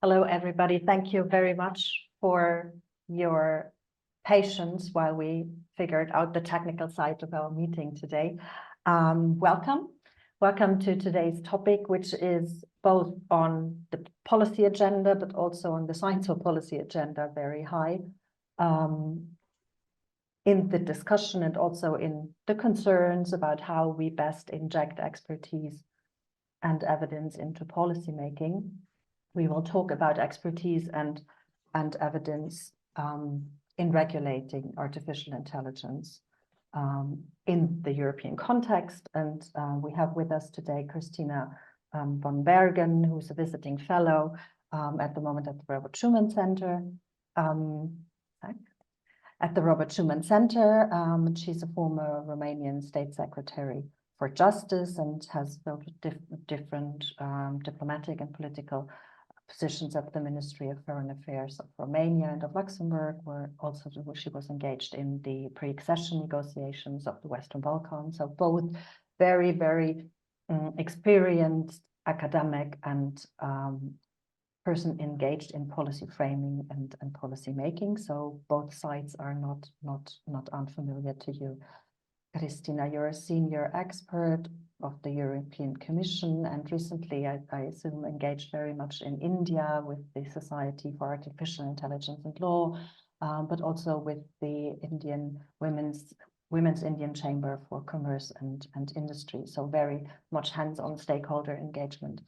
Hello, everybody. Thank you very much for your patience while we figured out the technical side of our meeting today. Welcome. Welcome to today's topic, which is both on the policy agenda, but also on the science for policy agenda, very high in the discussion and also in the concerns about how we best inject expertise and evidence into policymaking. We will talk about expertise and evidence in regulating artificial intelligence in the European context. And we have with us today Christina von Bergen, who's a visiting fellow at the moment at the Robert Schuman Center. At the Robert Schuman Center, she's a former Romanian State Secretary for Justice and has built different diplomatic and political positions at the Ministry of Foreign Affairs of Romania and of Luxembourg, where also she was engaged in the pre-accession negotiations of the Western Balkans. So both very, very experienced academic and person engaged in policy framing and policy making. So both sides are not unfamiliar to you. Christina, you're a senior expert of the European Commission and recently, I assume, engaged very much in India with the Society for Artificial Intelligence and Law, but also with the Indian Women's Indian Chamber for Commerce and Industry. So very much hands-on stakeholder engagement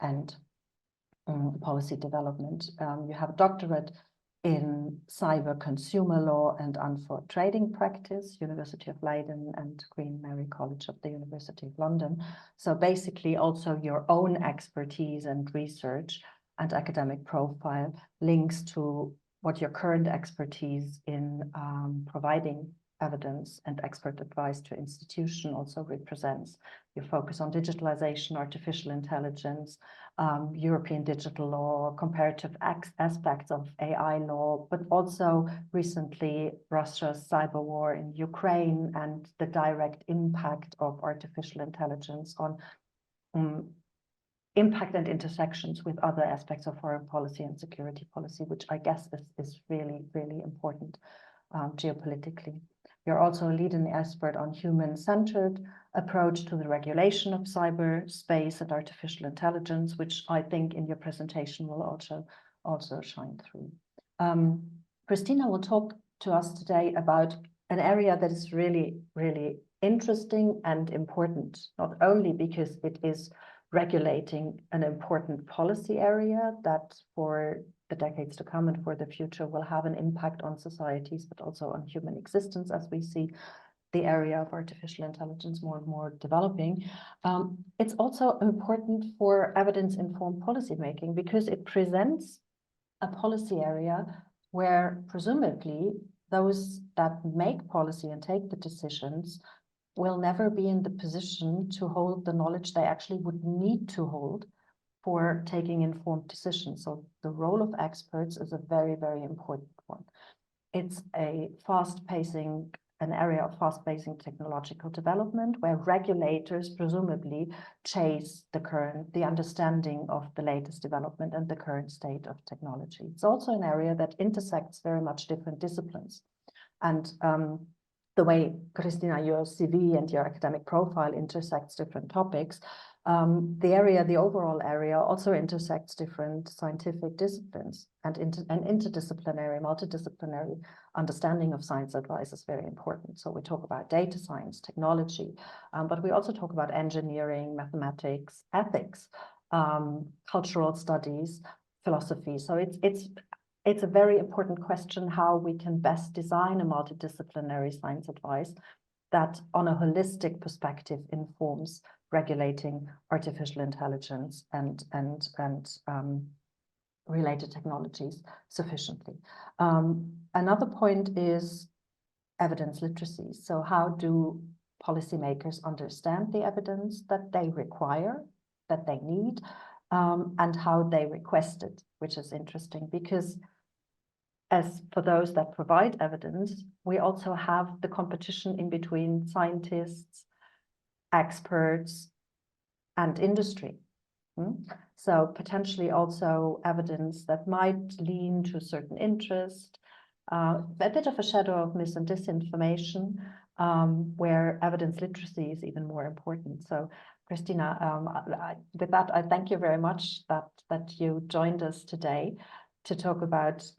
and policy development. You have a doctorate in cyber consumer law and unfair trading practice, University of Leiden and Queen Mary College of the University of London. So basically also your own expertise and research and academic profile links to what your current expertise in providing evidence and expert advice to institution also represents. Your focus on digitalization, artificial intelligence, European digital law, comparative aspects of AI law, but also recently Russia's cyber war in Ukraine and the direct impact of artificial intelligence on impact and intersections with other aspects of foreign policy and security policy, which I guess is really, really important geopolitically. You're also a leading expert on human-centered approach to the regulation of cyberspace and artificial intelligence, which I think in your presentation will also shine through. Christina will talk to us today about an area that is really, really interesting and important, not only because it is regulating an important policy area that for the decades to come and for the future will have an impact on societies, but also on human existence as we see the area of artificial intelligence more and more developing. It's also important for evidence-informed policymaking because it presents a policy area where presumably those that make policy and take the decisions will never be in the position to hold the knowledge they actually would need to hold for taking informed decisions. So the role of experts is a very, very important one. It's an area of fast-pacing technological development where regulators presumably chase the understanding of the latest development and the current state of technology. It's also an area that intersects very much different disciplines. And the way, Christina, your CV and your academic profile intersects different topics, the overall area also intersects different scientific disciplines and interdisciplinary, multidisciplinary understanding of science advice is very important. So we talk about data science, technology, but we also talk about engineering, mathematics, ethics, cultural studies, philosophy. So it's a very important question how we can best design a multidisciplinary science advice that on a holistic perspective informs regulating artificial intelligence and related technologies sufficiently. Another point is evidence literacy. So how do policymakers understand the evidence that they require, that they need, and how they request it, which is interesting because as for those that provide evidence, we also have the competition in between scientists, experts, and industry. So potentially also evidence that might lean to a certain interest, a bit of a shadow of mis and disinformation, where evidence literacy is even more important. So Christina, with that, I thank you very much that you joined us today to talk about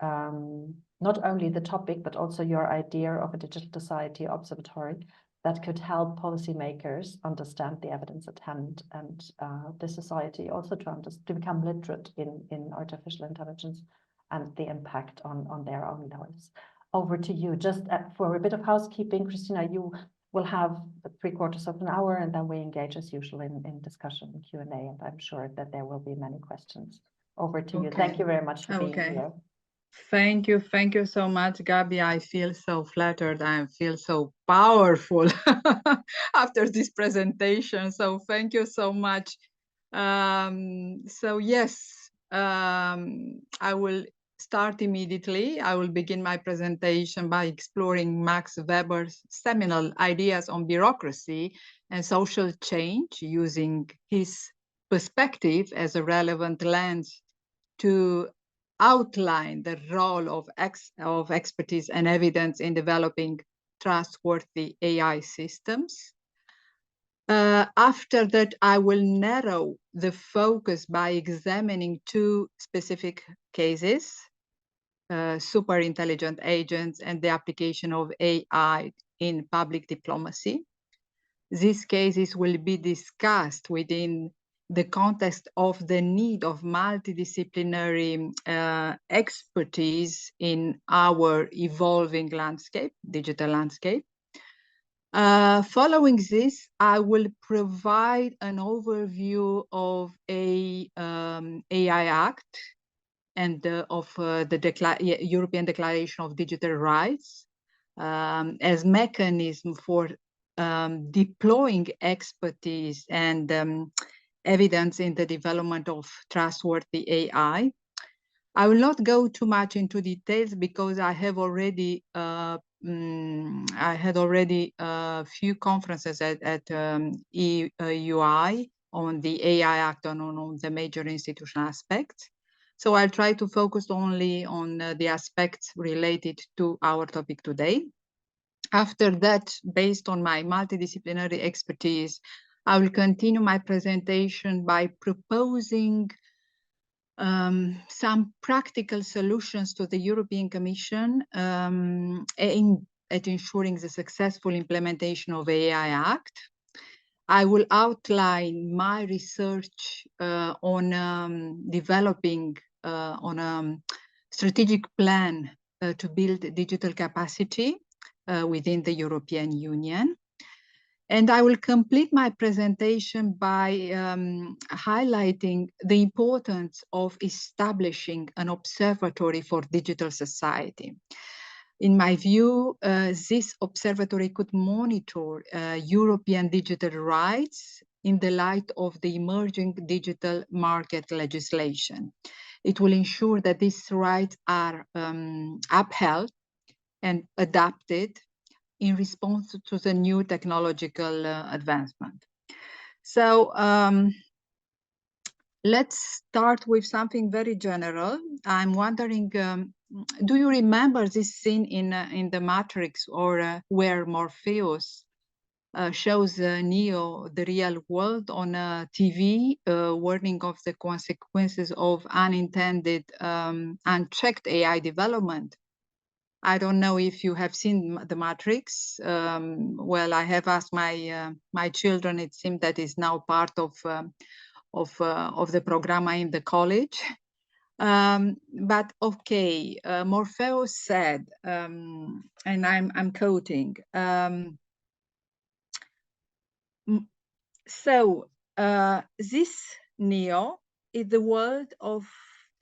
not only the topic, but also your idea of a digital society observatory that could help policymakers understand the evidence at hand and the society also to become literate in artificial intelligence and the impact on their own lives. Over to you. Just for a bit of housekeeping, Christina, you will have 3/4 of an hour, and then we engage as usual in discussion and Q&A, and I'm sure that there will be many questions. Over to you. Thank you very much for being here. Thank you so much, Gabby. I feel so flattered. I feel so powerful after this presentation. So thank you so much. So yes, I will start immediately. I will begin my presentation by exploring Max Weber's seminal ideas on bureaucracy and social change, using his perspective as a relevant lens to outline the role of expertise and evidence in developing trustworthy AI systems. After that, I will narrow the focus by examining 2 specific cases, super intelligent agents and the application of AI in public diplomacy. These cases will be discussed within the context of the need of multidisciplinary expertise in our evolving landscape, digital landscape. Following this, I will provide an overview of a AI Act and of the European Declaration of Digital Rights as mechanism for deploying expertise and evidence in the development of trustworthy AI. I will not go too much into details because I have already I had already a few conferences at EUI on the AI Act and on the major institutional aspects. So I'll try to focus only on the aspects related to our topic today. After that, based on my multidisciplinary expertise, I will continue my presentation by proposing some practical solutions to the European Commission aimed at ensuring the successful implementation of AI Act. I will outline my research on developing on a strategic plan to build digital capacity within the European Union. And I will complete my presentation by highlighting the importance of establishing an observatory for digital society. In my view, this observatory could monitor European digital rights in the light of the emerging digital market legislation. It will ensure that these rights are upheld and adapted in response to the new technological advancement. So let's start with something very general. I'm wondering, do you remember this scene in the Matrix, or where Morpheus shows Neo the real world on a TV, warning of the consequences of unintended, unchecked AI development? I don't know if you have seen the Matrix. Well, I have asked my children. It seems that is now part of the program in the college. But okay, Morpheus said, and I'm quoting. This Neo is the world of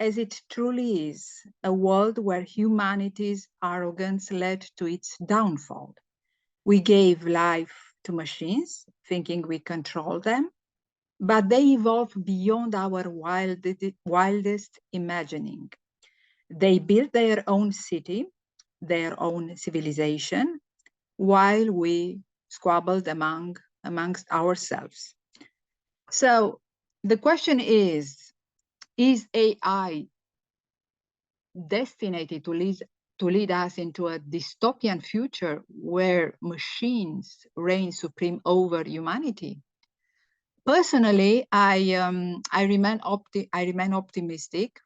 as it truly is, a world where humanity's arrogance led to its downfall. We gave life to machines, thinking we control them, but they evolved beyond our wildest imagining. They built their own city, their own civilization, while we squabbled amongst ourselves. So the question is AI destined to lead us into a dystopian future where machines reign supreme over humanity? Personally, I remain optimistic.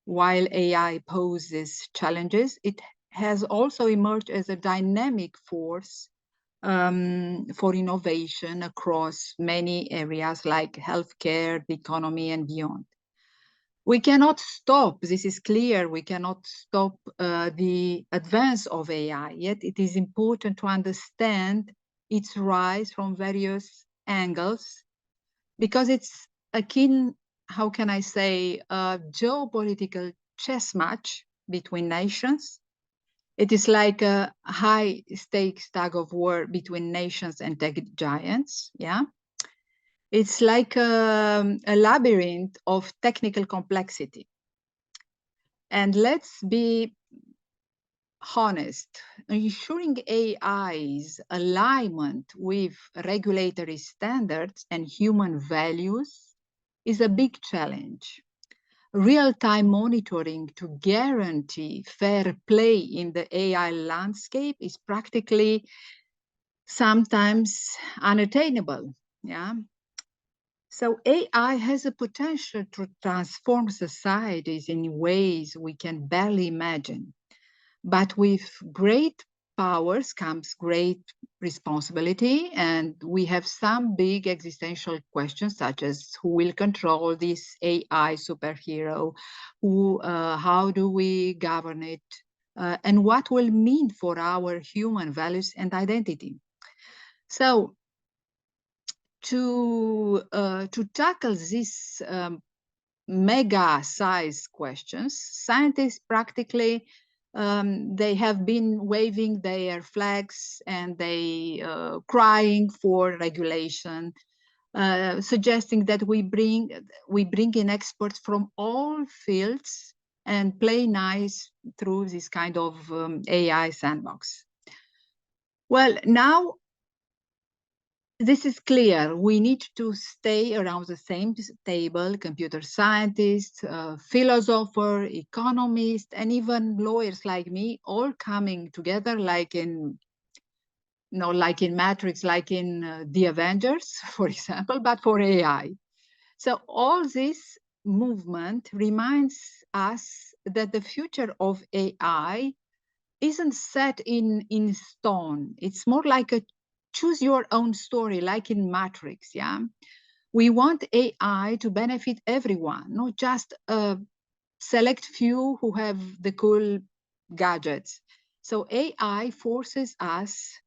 While AI poses challenges, it has also emerged as a dynamic force for innovation across many areas like healthcare, the economy, and beyond. We cannot stop, this is clear, we cannot stop the advance of AI, yet it is important to understand its rise from various angles, because it's akin, how can I say, a geopolitical chess match between nations. It is like a high stakes tug of war between nations and tech giants, yeah? It's like a labyrinth of technical complexity. And let's be honest, ensuring AI's alignment with regulatory standards and human values is a big challenge. Real-time monitoring to guarantee fair play in the AI landscape is practically sometimes unattainable, yeah? So AI has a potential to transform societies in ways we can barely imagine. But with great powers comes great responsibility, and we have some big existential questions, such as who will control this AI superhero, how do we govern it, and what will mean for our human values and identity. So to tackle these mega size questions, scientists practically they have been waving their flags and they crying for regulation, suggesting that we bring in experts from all fields and play nice through this kind of AI sandbox. Well, now this is clear. We need to stay around the same table: computer scientists, philosophers, economists, and even lawyers like me, all coming together like in, like in Matrix, like in The Avengers, for example, but for AI. So all this movement reminds us that the future of AI isn't set in stone. It's more like a choose your own story, like in Matrix, yeah? We want AI to benefit everyone, not just a select few who have the cool gadgets. So AI forces us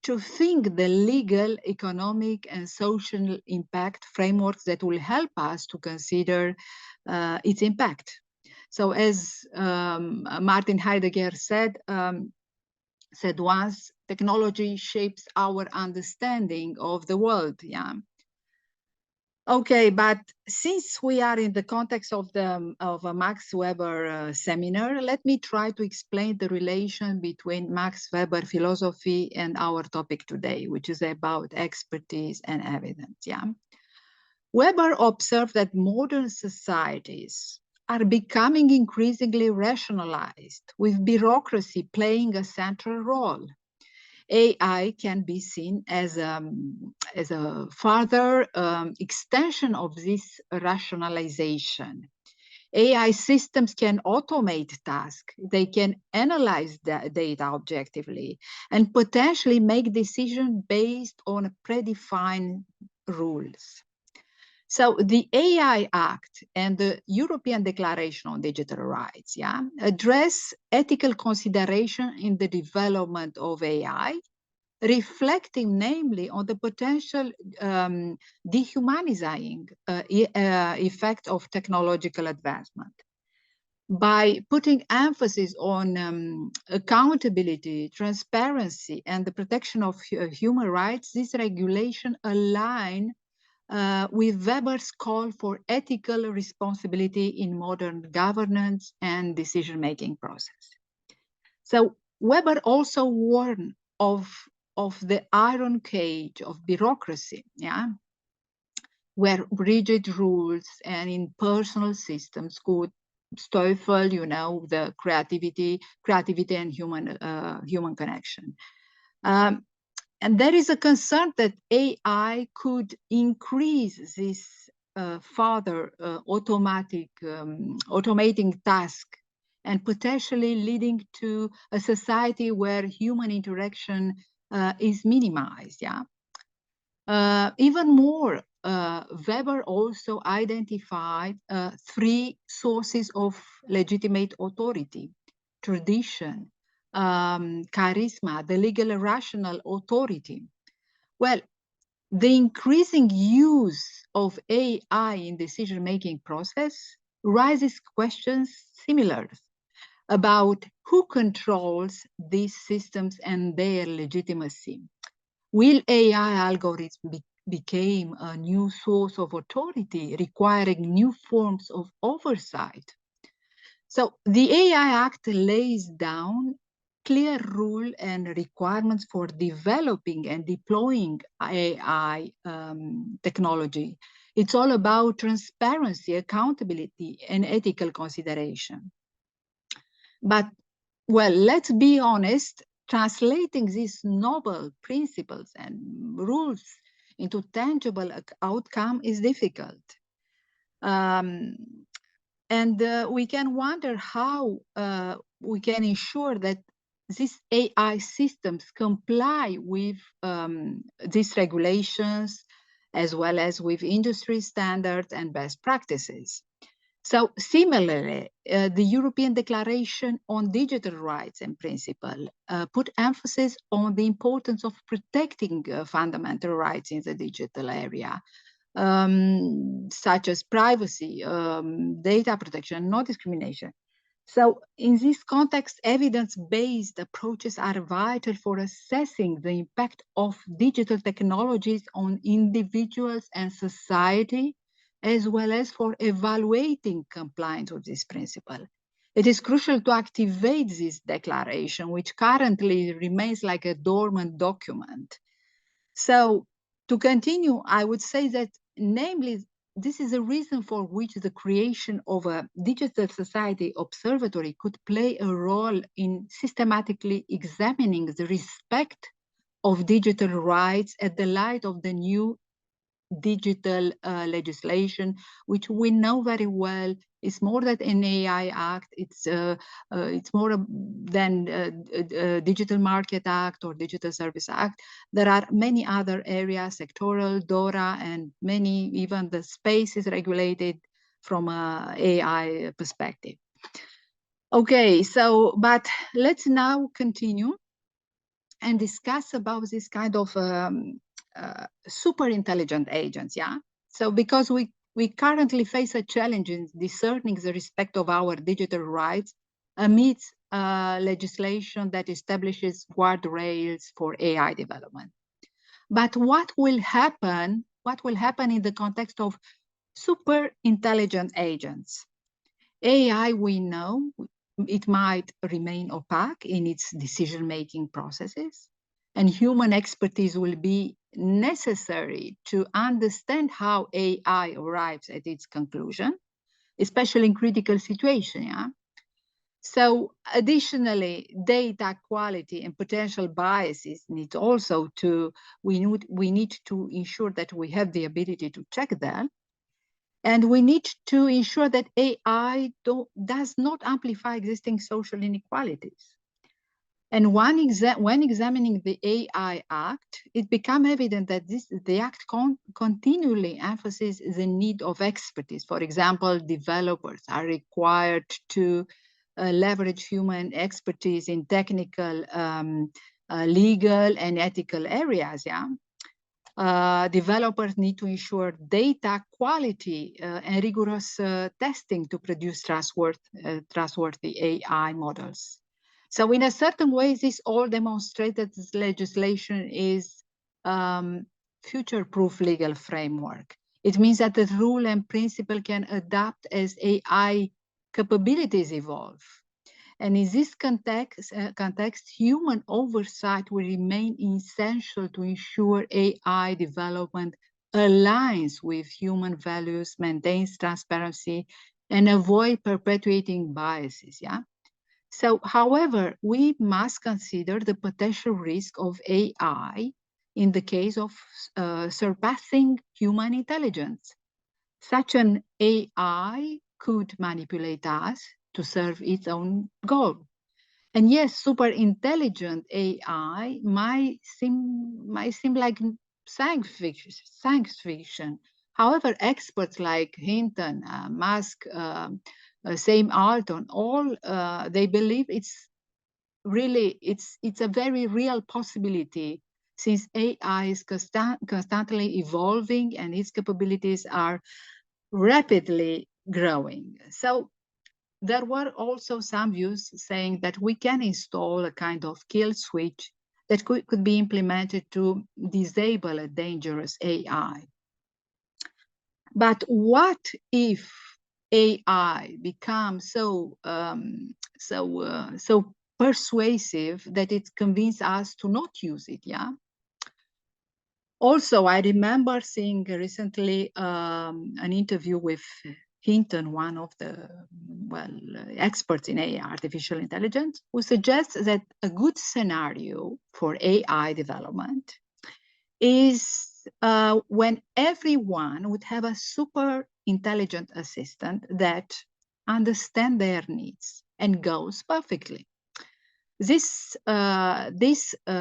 to think the legal, economic, and social impact frameworks that will help us to consider its impact. So as Martin Heidegger said once, technology shapes our understanding of the world, yeah. Okay, but since we are in the context of a Max Weber seminar, let me try to explain the relation between Max Weber philosophy and our topic today, which is about expertise and evidence, yeah. Weber observed that modern societies are becoming increasingly rationalized, with bureaucracy playing a central role. AI can be seen as a further extension of this rationalization. AI systems can automate tasks, they can analyze the data objectively, and potentially make decisions based on predefined rules. So the AI Act and the European Declaration on Digital Rights, yeah, address ethical consideration in the development of AI, reflecting namely on the potential dehumanizing effect of technological advancement. By putting emphasis on accountability, transparency, and the protection of human rights, this regulation aligns with Weber's call for ethical responsibility in modern governance and decision-making process. So Weber also warned of the iron cage of bureaucracy, yeah? where rigid rules and impersonal systems could stifle, the creativity and human connection. And there is a concern that AI could increase this further automating task and potentially leading to a society where human interaction is minimized. Yeah. Even more, Weber also identified 3 sources of legitimate authority: tradition, charisma, the legal rational authority. Well, the increasing use of AI in decision-making process raises questions similar about who controls these systems and their legitimacy. Will AI algorithms become a new source of authority, requiring new forms of oversight? So the AI Act lays down clear rules and requirements for developing and deploying AI technology. It's all about transparency, accountability, and ethical consideration. But, well, let's be honest, translating these noble principles and rules into tangible outcome is difficult. And we can wonder how we can ensure that these AI systems comply with these regulations, as well as with industry standards and best practices. So similarly, the European Declaration on Digital Rights and Principles put emphasis on the importance of protecting fundamental rights in the digital area, such as privacy, data protection, no discrimination. So in this context, evidence-based approaches are vital for assessing the impact of digital technologies on individuals and society, as well as for evaluating compliance with this principle. It is crucial to activate this declaration, which currently remains like a dormant document. So to continue, I would say that, namely, this is a reason for which the creation of a digital society observatory could play a role in systematically examining the respect of digital rights at the light of the new digital legislation, which we know very well is more than an AI Act. It's more than Digital Market Act or Digital Service Act. There are many other areas, sectoral, DORA, and many, even the space is regulated from an AI perspective. Okay, so, but let's now continue and discuss about this kind of super intelligent agents, yeah? So because we currently face a challenge in discerning the respect of our digital rights amidst legislation that establishes guardrails for AI development. But what will happen in the context of super intelligent agents? AI, we know, it might remain opaque in its decision-making processes, and human expertise will be necessary to understand how AI arrives at its conclusion, especially in critical situations. Yeah? So additionally, data quality and potential biases need also to, we need to ensure that we have the ability to check that. And we need to ensure that AI does not amplify existing social inequalities. And when examining the AI Act, it becomes evident that the Act continually emphasizes the need of expertise. For example, developers are required to leverage human expertise in technical, legal, and ethical areas. Yeah. Developers need to ensure data quality and rigorous testing to produce trustworthy AI models. So in a certain way, this all demonstrates that this legislation is future-proof legal framework. It means that the rule and principle can adapt as AI capabilities evolve. And in this context, human oversight will remain essential to ensure AI development aligns with human values, maintains transparency, and avoid perpetuating biases, yeah? So, however, we must consider the potential risk of AI in the case of surpassing human intelligence. Such an AI could manipulate us to serve its own goal. And yes, super intelligent AI might seem like science fiction. However, experts like Hinton, Musk, Sam Altman, all they believe it's a very real possibility, since AI is constantly evolving and its capabilities are rapidly growing. So there were also some views saying that we can install a kind of kill switch that could be implemented to disable a dangerous AI. But what if AI becomes so persuasive that it convinces us to not use it? Yeah. Also, I remember seeing recently an interview with Hinton, one of the experts in AI, artificial intelligence, who suggests that a good scenario for AI development is when everyone would have a super intelligent assistant that understands their needs and goes perfectly. This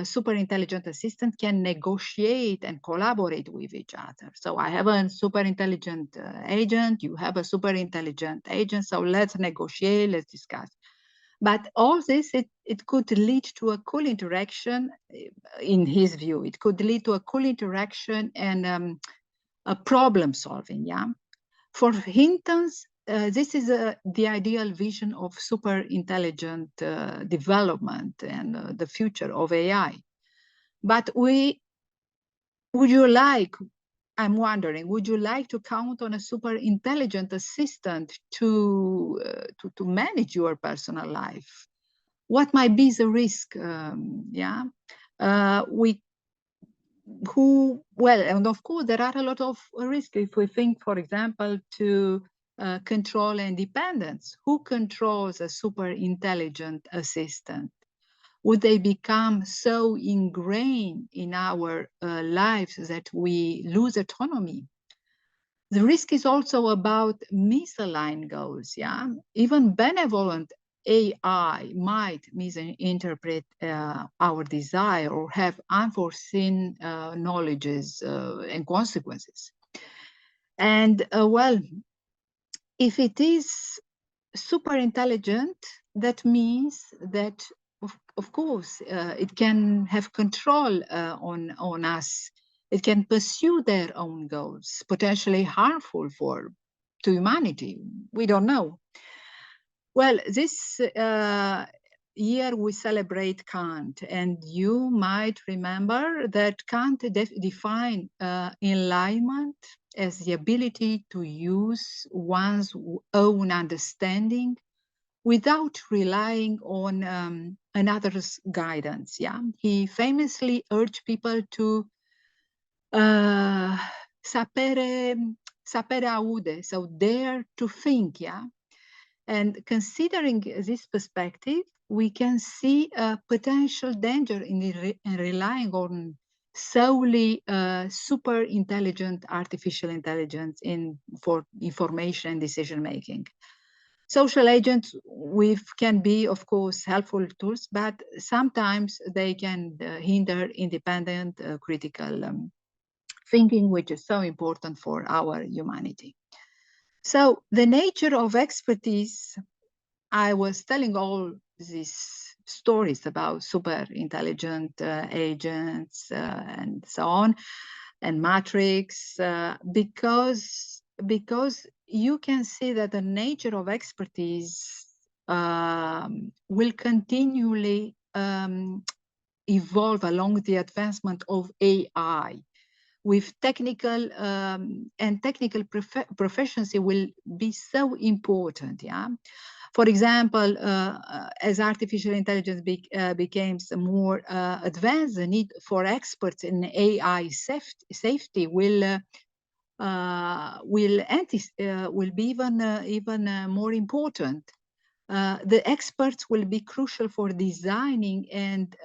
super intelligent assistant can negotiate and collaborate with each other. So I have a super intelligent agent, you have a super intelligent agent, so let's negotiate, let's discuss. But all this, it could lead to a cool interaction, in his view. It could lead to a cool interaction and a problem solving, yeah? For Hinton's, this is the ideal vision of super intelligent development and the future of AI. But I'm wondering, would you like to count on a super intelligent assistant to manage your personal life? What might be the risk? Yeah, and of course, there are a lot of risks if we think, for example, to control independence. Who controls a super intelligent assistant? Would they become so ingrained in our lives that we lose autonomy? The risk is also about misaligned goals, yeah? Even benevolent AI might misinterpret our desire or have unforeseen knowledges and consequences. And if it is super intelligent, that means that, of course, it can have control on us. It can pursue their own goals, potentially harmful to humanity. We don't know. Well, this year we celebrate Kant, and you might remember that Kant defined enlightenment as the ability to use one's own understanding without relying on another's guidance. Yeah, he famously urged people to sapere aude, so dare to think. Yeah. And considering this perspective, we can see a potential danger in relying on solely super intelligent artificial intelligence for information and decision making. Social agents can be, of course, helpful tools, but sometimes they can hinder independent critical thinking, which is so important for our humanity. So the nature of expertise, I was telling all these stories about super intelligent agents and so on, and Matrix, because you can see that the nature of expertise will continually evolve along the advancement of AI. With technical and technical proficiency will be so important, yeah. For example, as artificial intelligence becomes more advanced, the need for experts in AI safety will be even more important. The experts will be crucial for designing and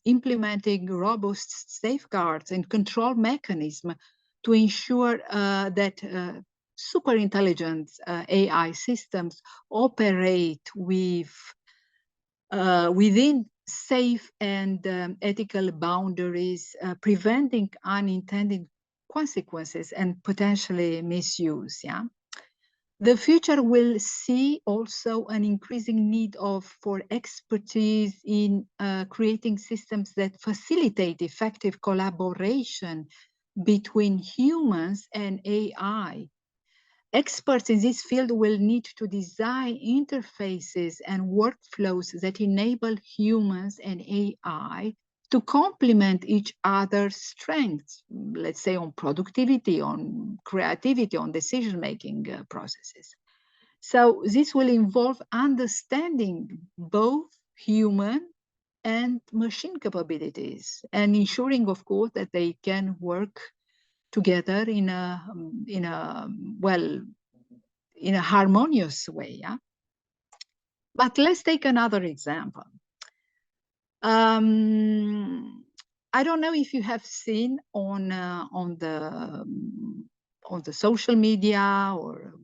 implementing robust safeguards and control mechanisms to ensure that super intelligent AI systems operate within safe and ethical boundaries, preventing unintended consequences and potentially misuse. Yeah. The future will see also an increasing need for expertise in creating systems that facilitate effective collaboration between humans and AI. Experts in this field will need to design interfaces and workflows that enable humans and AI to complement each other's strengths, let's say on productivity, on creativity, on decision-making processes. So this will involve understanding both human and machine capabilities and ensuring, of course, that they can work together in a harmonious way. Yeah. But let's take another example. I don't know if you have seen on the social media, or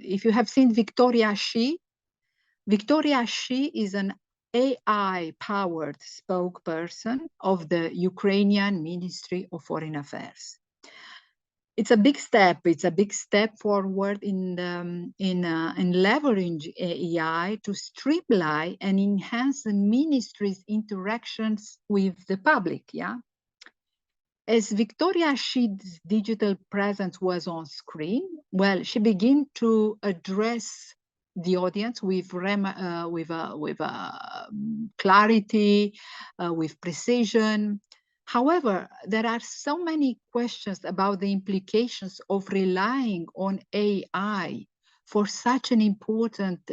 if you have seen Victoria Shi. Victoria Shi is an AI-powered spokesperson of the Ukrainian Ministry of Foreign Affairs. It's a big step. It's a big step forward in leveraging AI to streamline and enhance the ministry's interactions with the public. Yeah. As Victoria Shi's digital presence was on screen, well, she began to address the audience with clarity, with precision. However, there are so many questions about the implications of relying on AI for such an important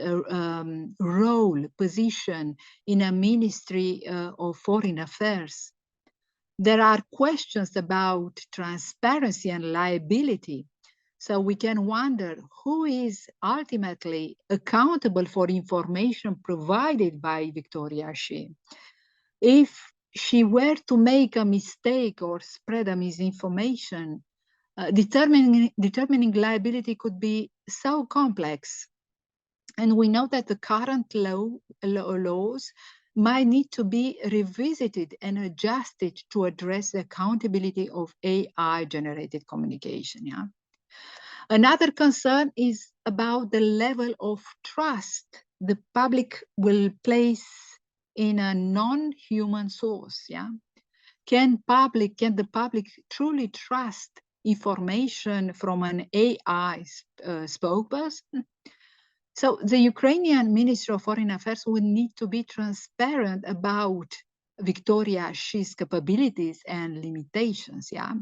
position in a Ministry of Foreign Affairs. There are questions about transparency and liability. So we can wonder who is ultimately accountable for information provided by Victoria Shi. If she were to make a mistake or spread a misinformation, determining liability could be so complex. And we know that the current laws might need to be revisited and adjusted to address the accountability of AI-generated communication. Yeah. Another concern is about the level of trust the public will place in a non-human source. Yeah. Can the public truly trust information from an AI spokesperson? So the Ukrainian Ministry of Foreign Affairs will need to be transparent about Victoria Shi's capabilities and limitations. Yeah.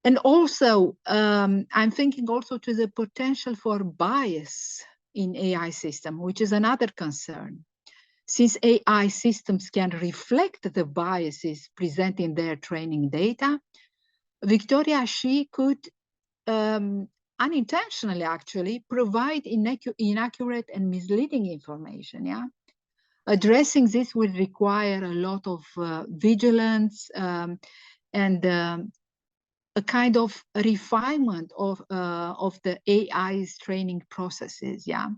And also, I'm thinking also to the potential for bias in AI system, which is another concern. Since AI systems can reflect the biases present in their training data, Victoria Shi could unintentionally actually provide inaccurate and misleading information. Yeah. Addressing this will require a lot of vigilance and a kind of refinement of the AI's training processes. Yeah.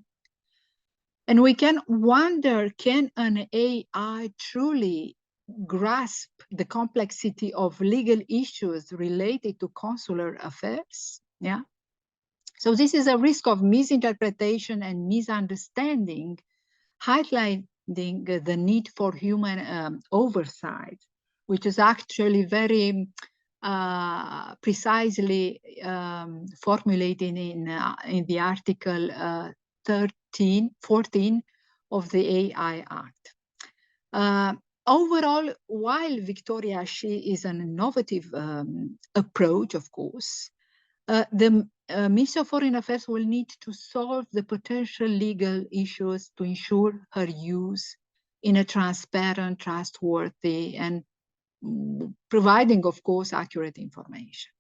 And we can wonder, can an AI truly grasp the complexity of legal issues related to consular affairs? Yeah. So this is a risk of misinterpretation and misunderstanding, highlighting the need for human oversight, which is actually very precisely formulated in the Article 14 of the AI Act. Overall, while Victoria Shi is an innovative approach, of course, the Ministry of Foreign Affairs will need to solve the potential legal issues to ensure her use in a transparent, trustworthy, and providing, of course, accurate information.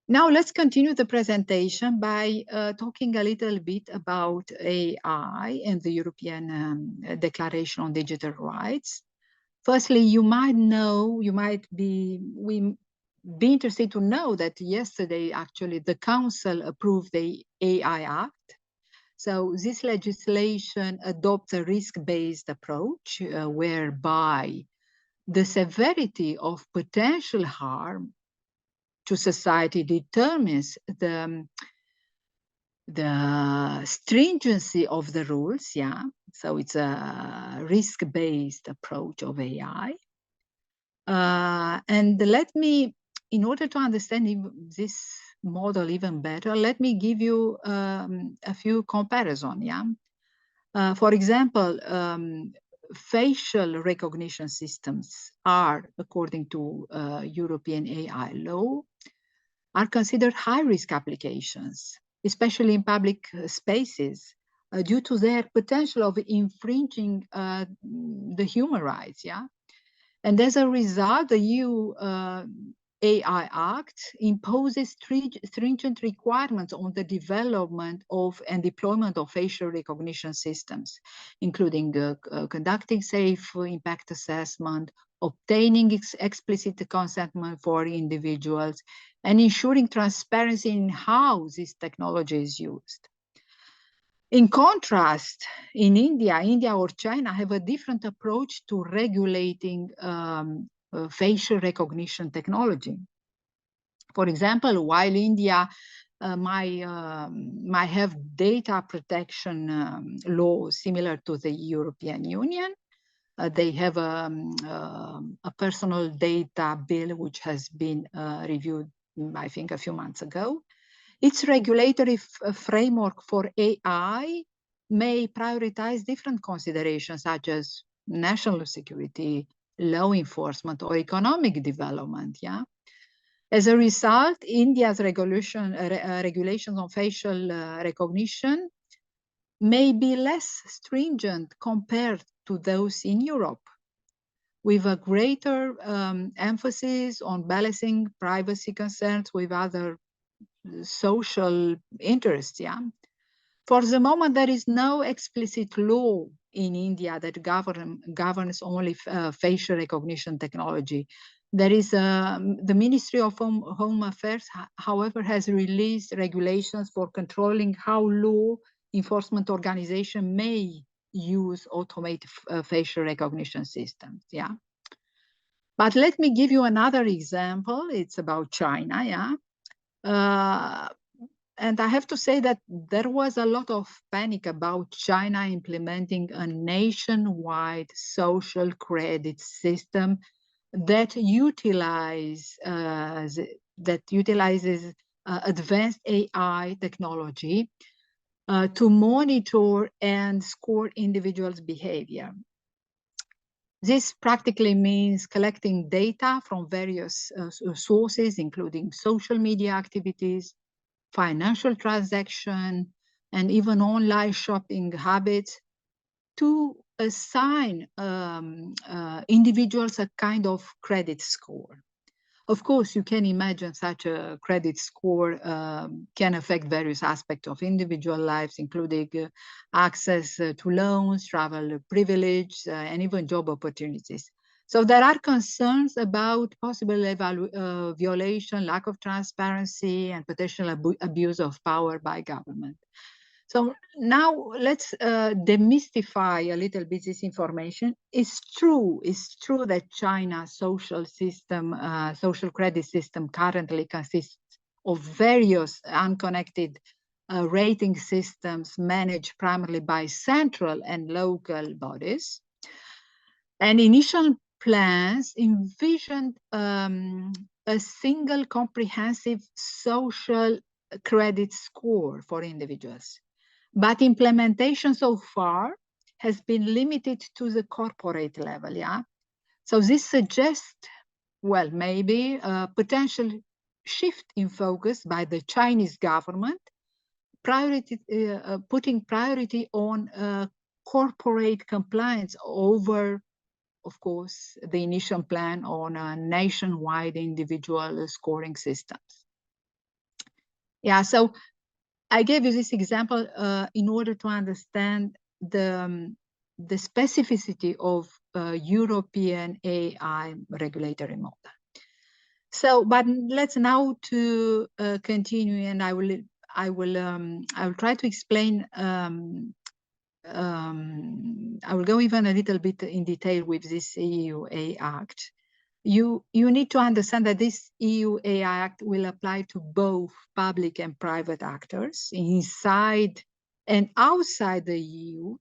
Now let's continue the presentation by talking a little bit about AI and the European Declaration on Digital Rights. Firstly, you might be interested to know that yesterday, actually, the Council approved the AI Act. So this legislation adopts a risk-based approach whereby the severity of potential harm to society determines the stringency of the rules, yeah. So it's a risk-based approach of AI. And let me, in order to understand this model even better, let me give you a few comparisons, yeah. For example, facial recognition systems are, according to European AI law, are considered high-risk applications, especially in public spaces, due to their potential of infringing the human rights, yeah? And as a result, the EU AI Act imposes stringent requirements on the development of and deployment of facial recognition systems, including conducting safe impact assessment, obtaining explicit consentment for individuals, and ensuring transparency in how this technology is used. In contrast, in India or China have a different approach to regulating facial recognition technology. For example, while India might have data protection laws similar to the European Union, they have a personal data bill which has been reviewed, I think, a few months ago. Its regulatory framework for AI may prioritize different considerations such as national security, law enforcement, or economic development, yeah? As a result, India's regulations on facial recognition may be less stringent compared to those in Europe, with a greater emphasis on balancing privacy concerns with other social interests, yeah? For the moment, there is no explicit law in India that governs only facial recognition technology. There is the Ministry of Home Affairs, however, has released regulations for controlling how law enforcement organizations may use automated facial recognition systems, yeah? But let me give you another example. It's about China, yeah? And I have to say that there was a lot of panic about China implementing a nationwide social credit system that utilizes advanced AI technology to monitor and score individuals' behavior. This practically means collecting data from various sources, including social media activities, financial transaction, and even online shopping habits, to assign individuals a kind of credit score. Of course, you can imagine such a credit score can affect various aspects of individual lives, including access to loans, travel privilege, and even job opportunities. So there are concerns about possible violation, lack of transparency, and potential abuse of power by government. So now let's demystify a little bit this information. It's true that China's social credit system currently consists of various unconnected rating systems managed primarily by central and local bodies. And initial plans envisioned a single comprehensive social credit score for individuals. But implementation so far has been limited to the corporate level, yeah? So this suggests, well, maybe potential shift in focus by the Chinese government, putting priority on corporate compliance over, of course, the initial plan on a nationwide individual scoring systems. Yeah, so I gave you this example in order to understand the specificity of European AI regulatory model. So, but let's now to continue, and I will try to explain. I will go even a little bit in detail with this EU AI Act. You need to understand that this EU AI Act will apply to both public and private actors inside and outside the EU,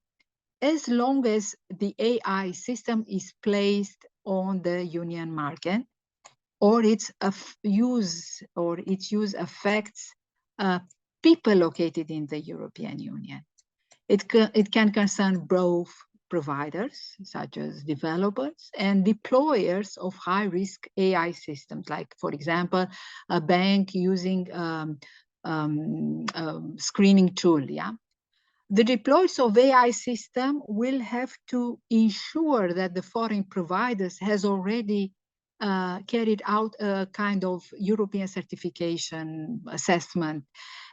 as long as the AI system is placed on the union market, or its use affects people located in the European Union. It can concern both providers, such as developers, and deployers of high-risk AI systems, like, for example, a bank using screening tool, yeah? The deployers of AI system will have to ensure that the foreign providers has already carried out a kind of European certification assessment,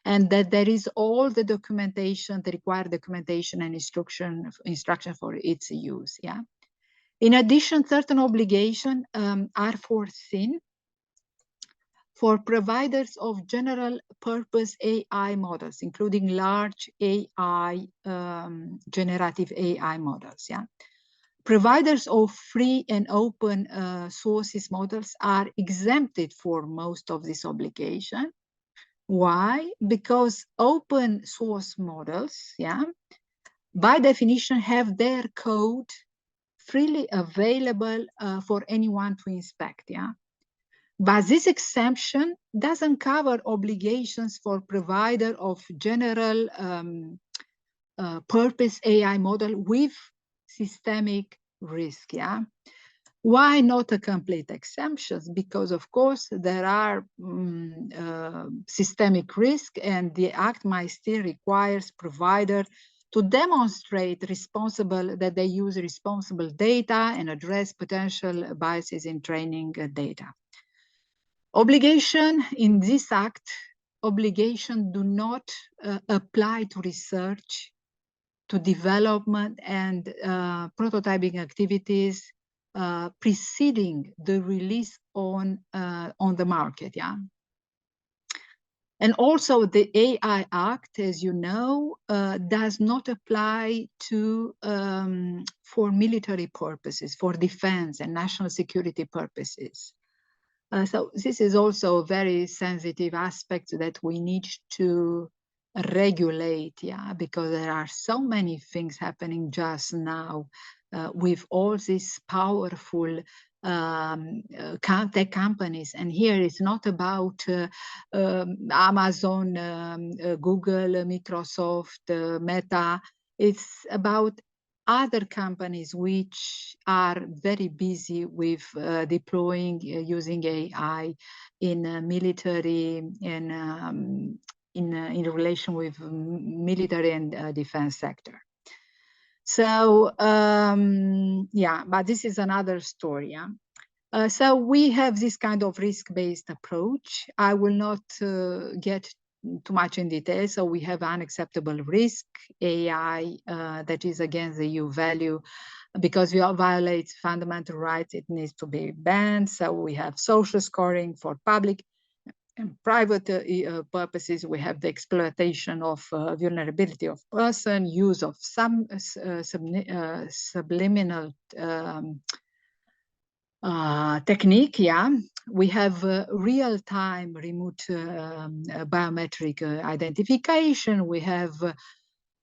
and that there is all the documentation, the required documentation and instruction for its use. Yeah. In addition, certain obligations are foreseen for providers of general purpose AI models, including large AI, generative AI models. Yeah. Providers of free and open sources models are exempted for most of this obligation. Why? Because open source models, yeah, by definition have their code freely available for anyone to inspect, yeah. But this exemption doesn't cover obligations for provider of general purpose AI model with systemic risk, yeah? Why not a complete exemptions? Because of course there are systemic risk, and the Act might still requires provider to demonstrate that they use responsible data and address potential biases in training data. Obligation in this Act, obligation do not apply to research, to development and prototyping activities preceding the release on the market, yeah. And also the AI Act, as you know, does not apply to for military purposes, for defense and national security purposes. So this is also a very sensitive aspect that we need to regulate, yeah, because there are so many things happening just now with all these powerful tech companies. And here it's not about Amazon, Google, Microsoft, Meta. It's about other companies which are very busy with deploying using AI in military and in relation with military and defense sector. So yeah, but this is another story. Yeah? So we have this kind of risk-based approach. I will not get too much in detail. So we have unacceptable risk, AI that is against the EU value, because we violate fundamental rights, it needs to be banned. So we have social scoring for public and private purposes. We have the exploitation of vulnerability of person, use of some subliminal technique, yeah. We have real-time remote biometric identification. We have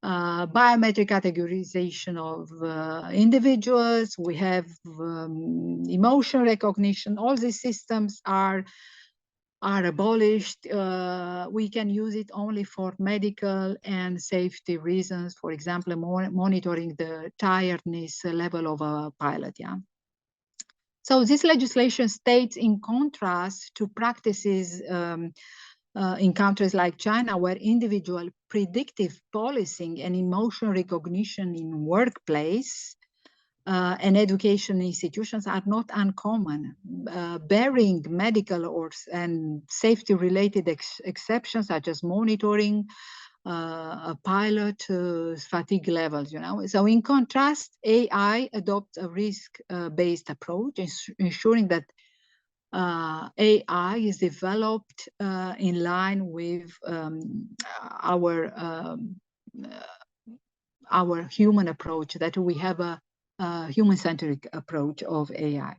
biometric categorization of individuals. We have emotion recognition. All these systems are abolished. We can use it only for medical and safety reasons. For example, monitoring the tiredness level of a pilot, yeah. So this legislation states in contrast to practices in countries like China, where individual predictive policing and emotion recognition in workplace and education institutions are not uncommon, bearing medical and safety-related exceptions such as monitoring a pilot fatigue levels, you know. So in contrast, AI adopts a risk-based approach, ensuring that AI is developed in line with our human approach, that we have a human-centric approach of AI.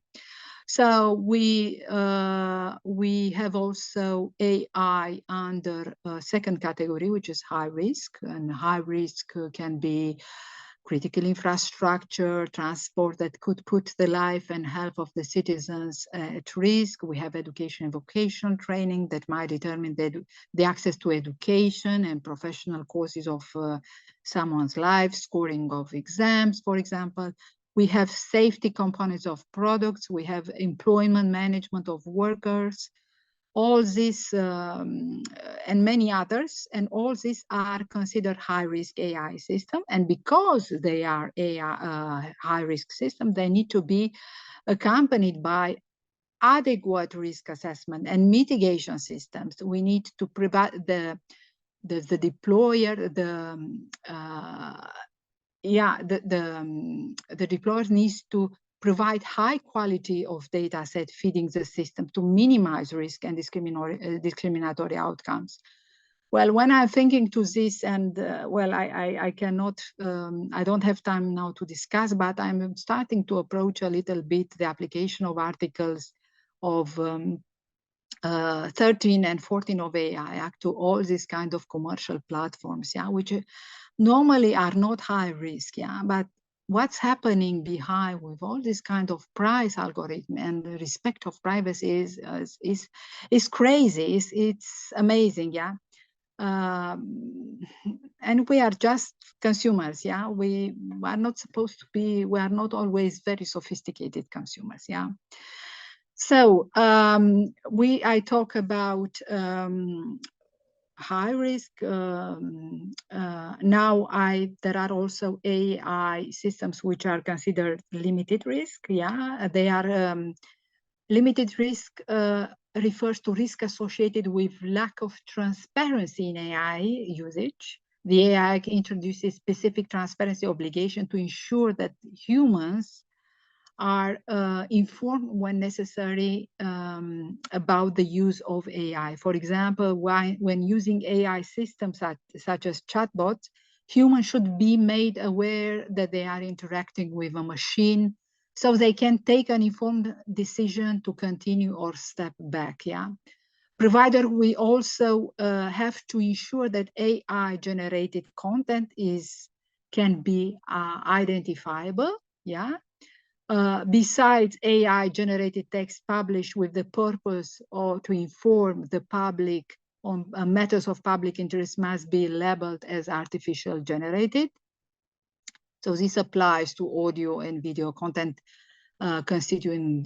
So we have also AI under a second category, which is high risk, and high risk can be critical infrastructure, transport that could put the life and health of the citizens at risk. We have education and vocational training that might determine the access to education and professional courses of someone's life, scoring of exams, for example. We have safety components of products. We have employment management of workers. All this and many others, and all these are considered high-risk AI system. And because they are AI high-risk system, they need to be accompanied by adequate risk assessment and mitigation systems. We need to provide the deployer, the deployer needs to provide high quality of data set feeding the system to minimize risk and discriminatory outcomes. Well, when I'm thinking to this, and well, I cannot, I don't have time now to discuss, but I'm starting to approach a little bit the application of articles of 13 and 14 of AI Act to all these kind of commercial platforms, yeah, which normally are not high risk, yeah, but what's happening behind with all this kind of price algorithm and the respect of privacy is crazy. It's amazing, yeah. And we are just consumers, yeah. We are not supposed to be. We are not always very sophisticated consumers, yeah. So I talk about high risk. Now there are also AI systems which are considered limited risk. Yeah, they are limited risk refers to risk associated with lack of transparency in AI usage. The AI introduces specific transparency obligation to ensure that humans are informed when necessary about the use of AI. For example, when using AI systems such as chatbots, humans should be made aware that they are interacting with a machine so they can take an informed decision to continue or step back, yeah. Provider, we also have to ensure that AI-generated content can be identifiable, yeah. Besides AI-generated text published with the purpose or to inform the public on matters of public interest must be labeled as artificial generated. So this applies to audio and video content constituting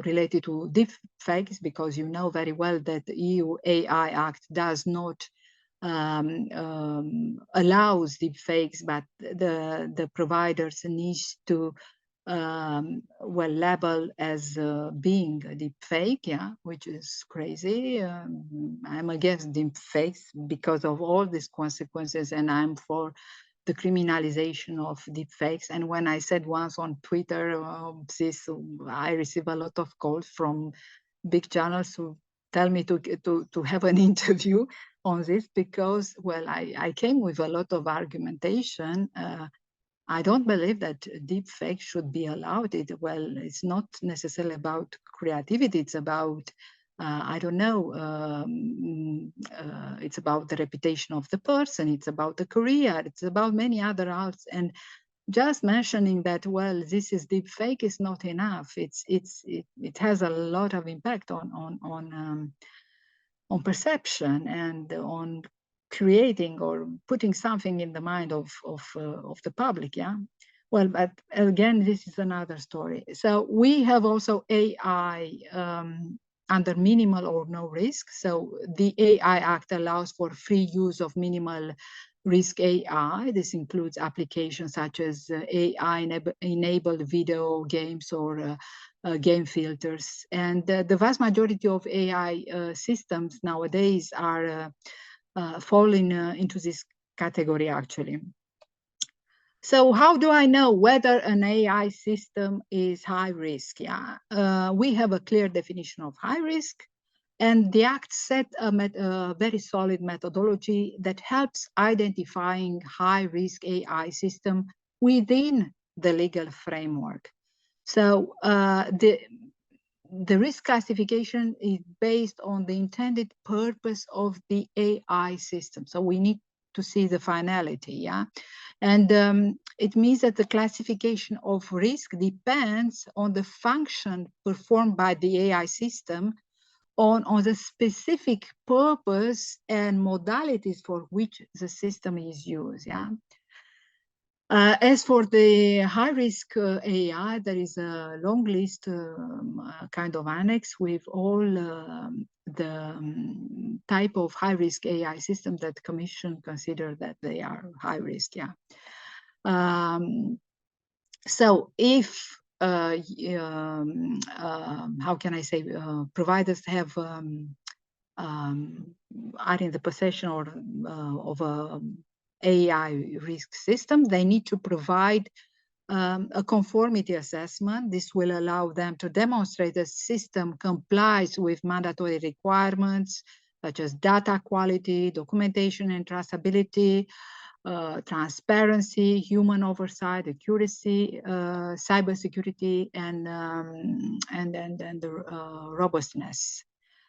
related to deep fakes, because you know very well that the EU AI Act does not allows deep fakes, but the providers needs to well labeled as being a deep fake, yeah, which is crazy. I'm against deep fakes because of all these consequences, and I'm for the criminalization of deep fakes. And when I said once on Twitter, I receive a lot of calls from big channels who tell me to have an interview on this, because, well, I came with a lot of argumentation. I don't believe that deep fake should be allowed. It's not necessarily about creativity. It's about, I don't know, it's about the reputation of the person. It's about the career. It's about many other arts. And just mentioning that, well, this is deep fake is not enough. It has a lot of impact on perception and on creating or putting something in the mind of the public, yeah. Well, but again, this is another story. So we have also AI under minimal or no risk. So the AI Act allows for free use of minimal risk AI. This includes applications such as AI-enabled video games or game filters. And the vast majority of AI systems nowadays are falling into this category, actually. So how do I know whether an AI system is high risk? Yeah, we have a clear definition of high risk, and the Act set a very solid methodology that helps identifying high risk AI system within the legal framework. So the risk classification is based on the intended purpose of the AI system. So we need to see the finality, yeah? And it means that the classification of risk depends on the function performed by the AI system on the specific purpose and modalities for which the system is used, yeah? As for the high-risk AI, there is a long list, kind of annex with all the type of high-risk AI systems that the Commission consider that they are high-risk. Yeah. So if how can I say, providers have are in the possession or of a AI risk system, they need to provide a conformity assessment. This will allow them to demonstrate the system complies with mandatory requirements such as data quality, documentation and traceability, transparency, human oversight, accuracy, cybersecurity, and robustness.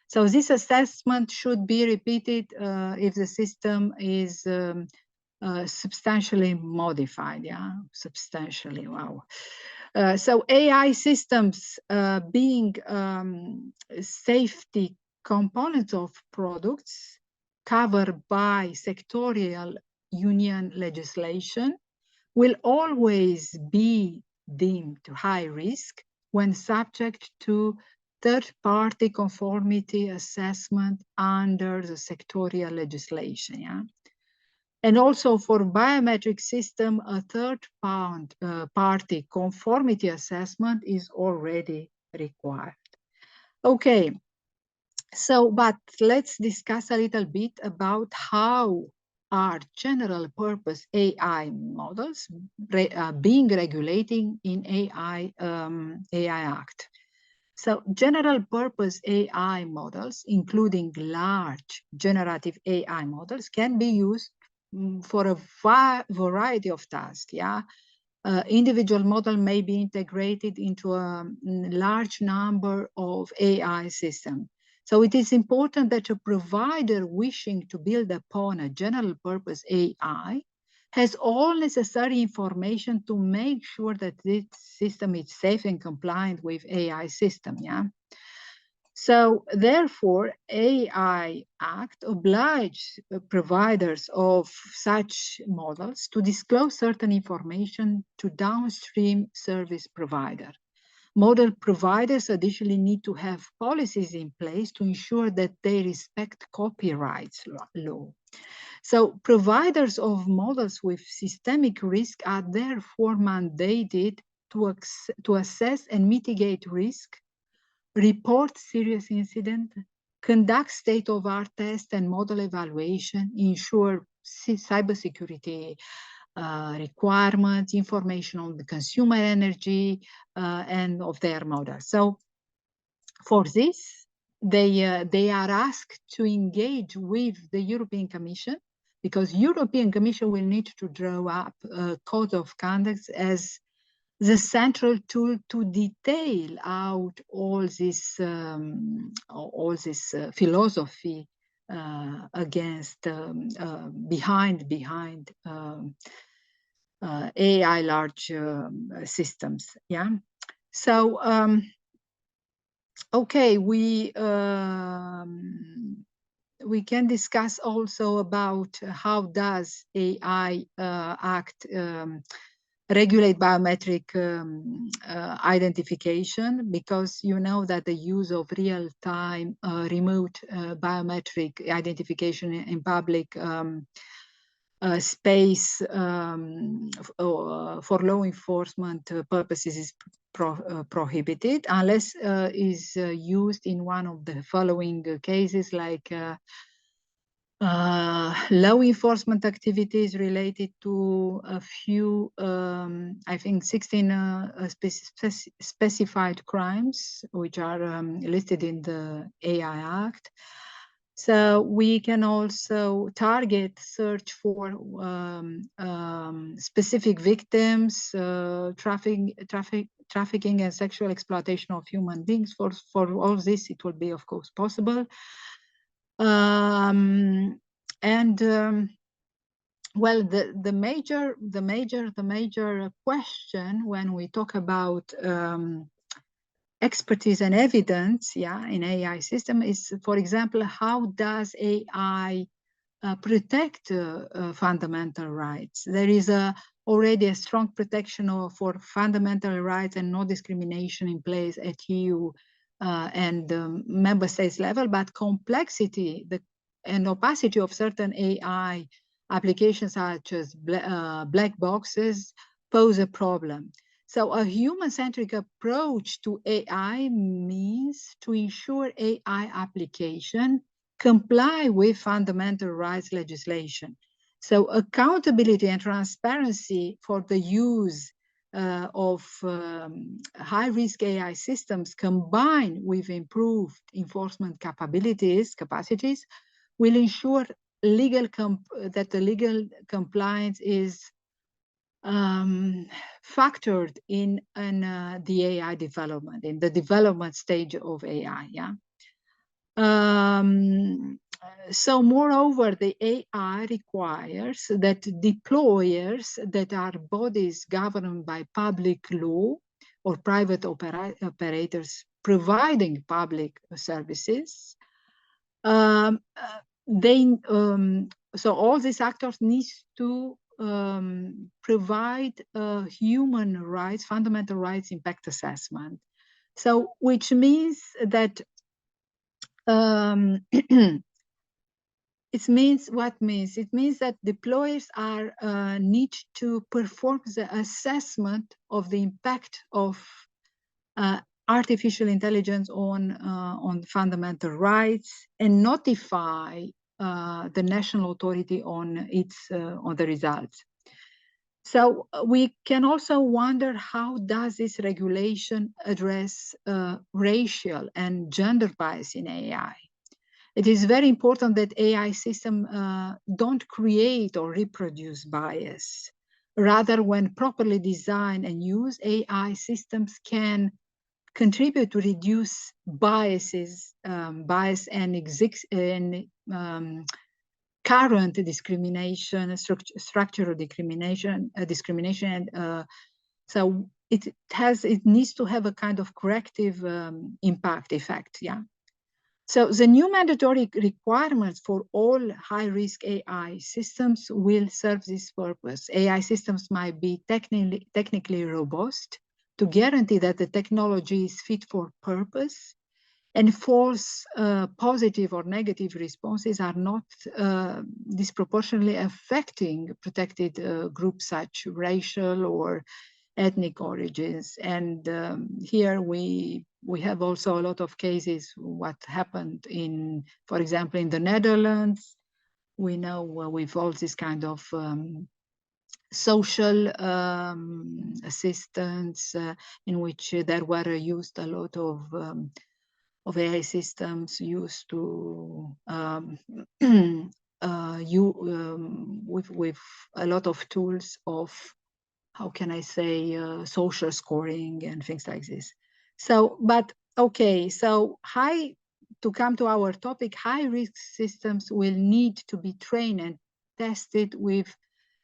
So this assessment should be repeated if the system is substantially modified, yeah, substantially, wow. So AI systems being safety components of products covered by sectorial union legislation will always be deemed high risk when subject to third-party conformity assessment under the sectorial legislation, yeah? And also for biometric system, a third-party conformity assessment is already required. Okay, so, but let's discuss a little bit about how are general purpose AI models being regulated in AI Act. So general purpose AI models, including large generative AI models, can be used for a variety of tasks, yeah? Individual model may be integrated into a large number of AI systems. So it is important that a provider wishing to build upon a general purpose AI has all necessary information to make sure that this system is safe and compliant with AI system, yeah? So therefore, AI Act obliges providers of such models to disclose certain information to downstream service provider. Model providers additionally need to have policies in place to ensure that they respect copyright law. So providers of models with systemic risk are therefore mandated to assess and mitigate risk, report serious incident, conduct state-of-art tests and model evaluation, ensure cybersecurity requirements, information on the consumer energy and of their model. So for this, they are asked to engage with the European Commission, because European Commission will need to draw up a code of conduct as the central tool to detail out all this philosophy against behind AI large systems. Yeah. So okay, we can discuss also about how does AI Act regulate biometric identification, because you know that the use of real-time remote biometric identification in public space for law enforcement purposes is prohibited unless is used in one of the following cases, like law enforcement activities related to a few, I think 16 specified crimes, which are listed in the AI Act. So we can also target search for specific victims, trafficking and sexual exploitation of human beings. For all this, it will be, of course, possible. Well, the major question when we talk about expertise and evidence, in AI system is, for example, how does AI protect fundamental rights? There is already a strong protection for fundamental rights and no discrimination in place at EU and member states level, but complexity and opacity of certain AI applications, such as black boxes, pose a problem. So a human-centric approach to AI means to ensure AI application comply with fundamental rights legislation. So accountability and transparency for the use of high-risk AI systems combined with improved enforcement capacities will ensure that the legal compliance is factored in the AI development, in the development stage of AI. So moreover, the AI requires that deployers that are bodies governed by public law or private operators providing public services, so all these actors need to provide human rights, fundamental rights impact assessment. So which means that it means that deployers need to perform the assessment of the impact of artificial intelligence on fundamental rights and notify the national authority on the results. So we can also wonder, how does this regulation address racial and gender bias in AI? It is very important that AI systems don't create or reproduce bias. Rather, when properly designed and used, AI systems can contribute to reduce bias and current discrimination, structural discrimination, so it needs to have a kind of corrective effect. So the new mandatory requirements for all high-risk AI systems will serve this purpose. AI systems might be technically robust to guarantee that the technology is fit for purpose, and false positive or negative responses are not disproportionately affecting protected groups such racial or ethnic origins. And here we have also a lot of cases what happened in, for example, in the Netherlands. We know with all this kind of social assistance in which there were used a lot of AI systems used to with a lot of tools of, how can I say, social scoring and things like this. So, but okay, so to come to our topic, high-risk systems will need to be trained and tested with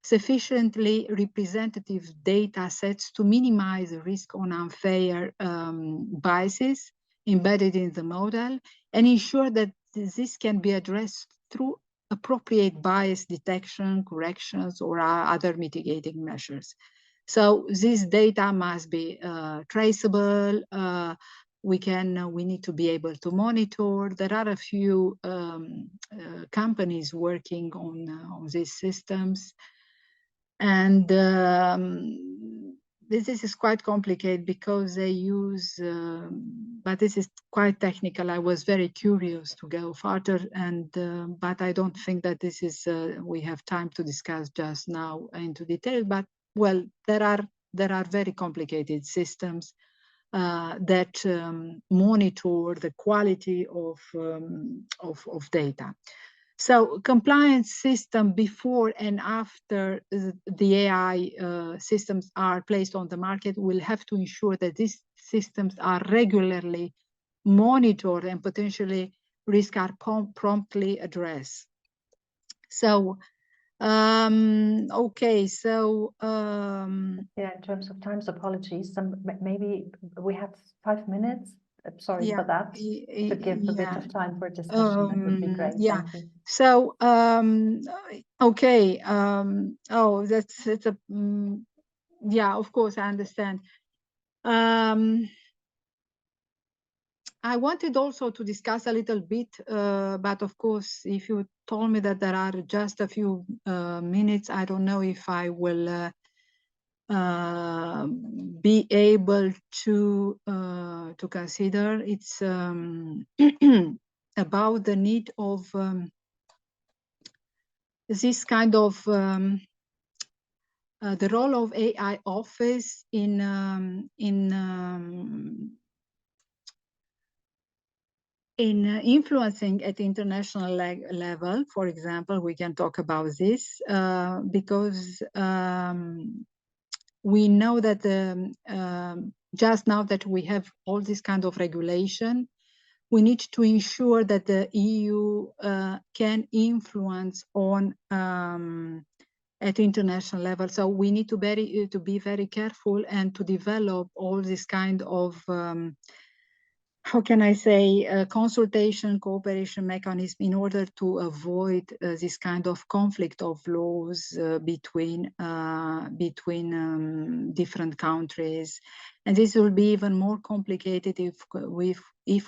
sufficiently representative data sets to minimize the risk on unfair biases embedded in the model, and ensure that this can be addressed through appropriate bias detection, corrections, or other mitigating measures. So this data must be traceable. We need to be able to monitor. There are a few companies working on these systems, and this is quite complicated because they use, but this is quite technical. I was very curious to go further, and but I don't think that this is we have time to discuss just now into detail. But well, there are very complicated systems that monitor the quality of data. So compliance system before and after the AI systems are placed on the market will have to ensure that these systems are regularly monitored and potentially risks are promptly addressed. So, okay, so yeah, in terms of times, apologies. Maybe we have 5 minutes. Sorry for that. To give a bit of time for discussion, that would be great. Yeah. Thank you. So, okay. Oh, it's a, yeah, of course, I understand. I wanted also to discuss a little bit, but of course, if you told me that there are just a few minutes, I don't know if I will be able to consider. It's about the need of this kind of the role of AI office in influencing at the international level. For example, we can talk about this because we know that just now that we have all this kind of regulation, we need to ensure that the EU can influence on at international level. So we need to be very careful and to develop all this kind of how can I say, consultation, cooperation mechanism in order to avoid this kind of conflict of laws between different countries. And this will be even more complicated if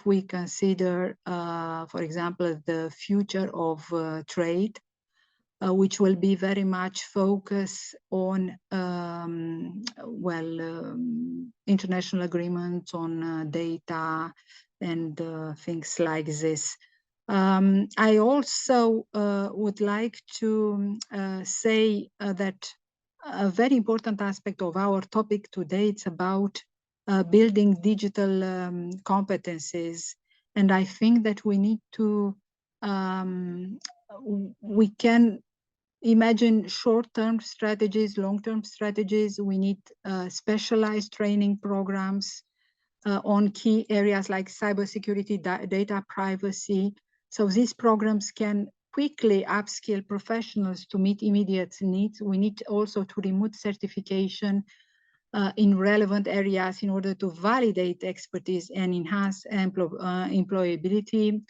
we consider, for example, the future of trade, which will be very much focused on international agreements on data and things like this. I also would like to say that a very important aspect of our topic today, it's about building digital competencies. And I think that we need to, we can imagine short-term strategies, long-term strategies. We need specialized training programs on key areas like cybersecurity, data privacy. So these programs can quickly upskill professionals to meet immediate needs. We need also to remote certification in relevant areas in order to validate expertise and enhance employability.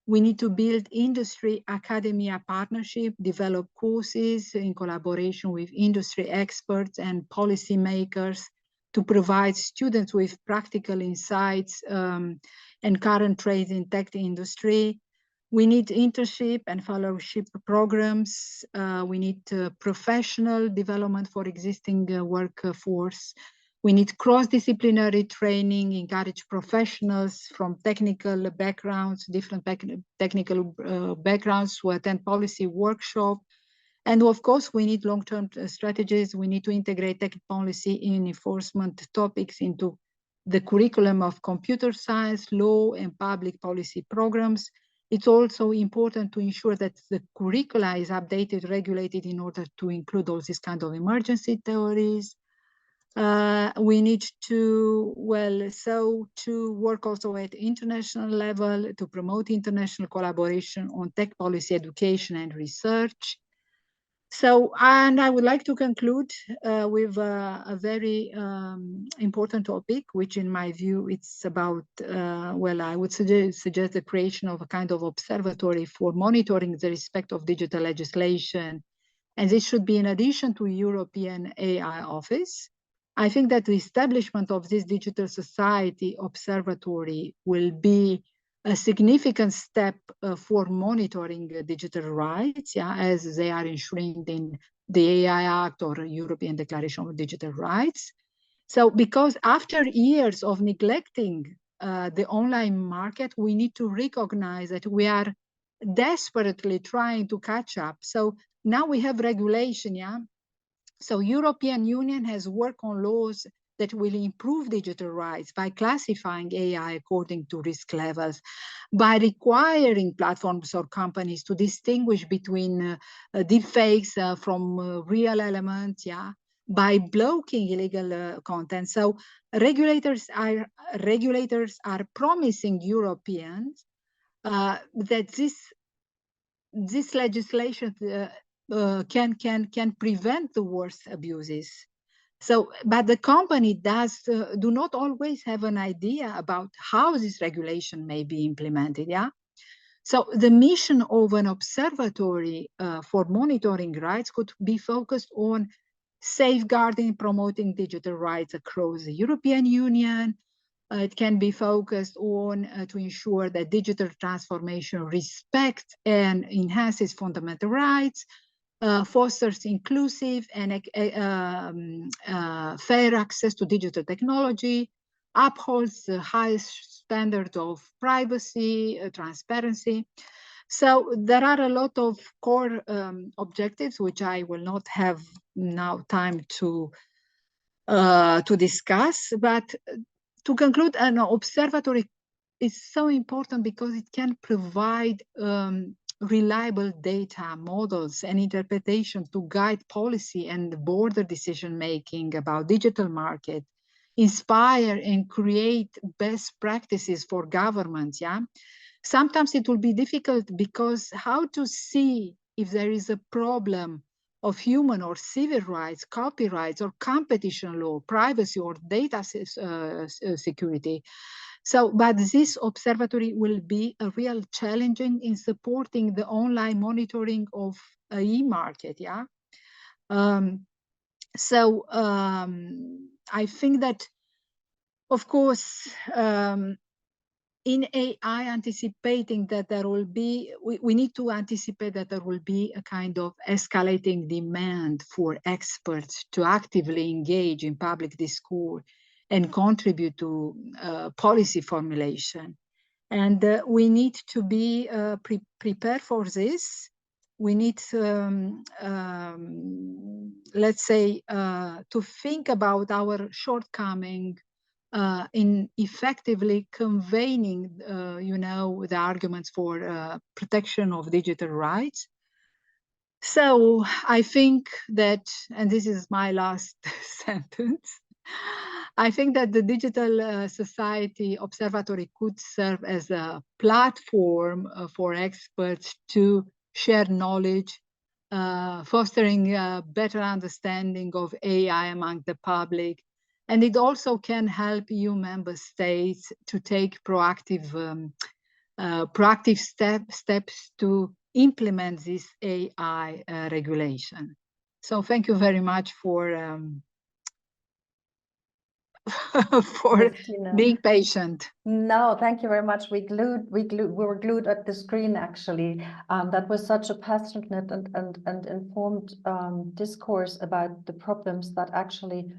We need to build industry-academia partnership, develop courses in collaboration with industry experts and policymakers to provide students with practical insights and current trends in tech industry. We need internship and fellowship programs. We need professional development for existing workforce. We need cross-disciplinary training, encourage professionals from technical backgrounds, different technical backgrounds to attend policy workshop. And of course, we need long-term strategies. We need to integrate tech policy in enforcement topics into the curriculum of computer science, law, and public policy programs. It's also important to ensure that the curricula is updated, regulated in order to include all these kind of emergency theories. We need to, to work also at international level to promote international collaboration on tech policy education and research. So, and I would like to conclude with a very important topic, which in my view, it's about, I would suggest the creation of a kind of observatory for monitoring the respect of digital legislation. And this should be in addition to European AI office. I think that the establishment of this Digital Society Observatory will be a significant step for monitoring digital rights, yeah, as they are enshrined in the AI Act or European Declaration of Digital Rights. So because after years of neglecting the online market, we need to recognize that we are desperately trying to catch up. So now we have regulation, yeah? So European Union has worked on laws that will improve digital rights by classifying AI according to risk levels, by requiring platforms or companies to distinguish between deepfakes from real elements, yeah, by blocking illegal content. So regulators are promising Europeans that this legislation can prevent the worst abuses. So, but the company do not always have an idea about how this regulation may be implemented, yeah? So the mission of an observatory for monitoring rights could be focused on safeguarding, promoting digital rights across the European Union. It can be focused on to ensure that digital transformation respects and enhances fundamental rights, fosters inclusive and fair access to digital technology, upholds the highest standard of privacy, transparency. So there are a lot of core objectives, which I will not have now time to discuss. But to conclude, an observatory is so important because it can provide reliable data, models, and interpretation to guide policy and border decision-making about digital market, inspire and create best practices for governments, yeah? Sometimes it will be difficult because how to see if there is a problem of human or civil rights, copyrights, or competition law, privacy, or data security. So, but this observatory will be a real challenge in supporting the online monitoring of e-market, yeah? I think that, of course, in AI, anticipating that there will be, we need to anticipate that there will be a kind of escalating demand for experts to actively engage in public discourse and contribute to policy formulation. And we need to be prepared for this. We need, let's say, to think about our shortcoming in effectively conveying, you know, the arguments for protection of digital rights. So I think that, and this is my last sentence, I think that the Digital Society Observatory could serve as a platform for experts to share knowledge, fostering a better understanding of AI among the public. And it also can help EU member states to take proactive steps to implement this AI regulation. So thank you very much for being patient. No, thank you very much. We were glued at the screen, actually. That was such a passionate and informed discourse about the problems that actually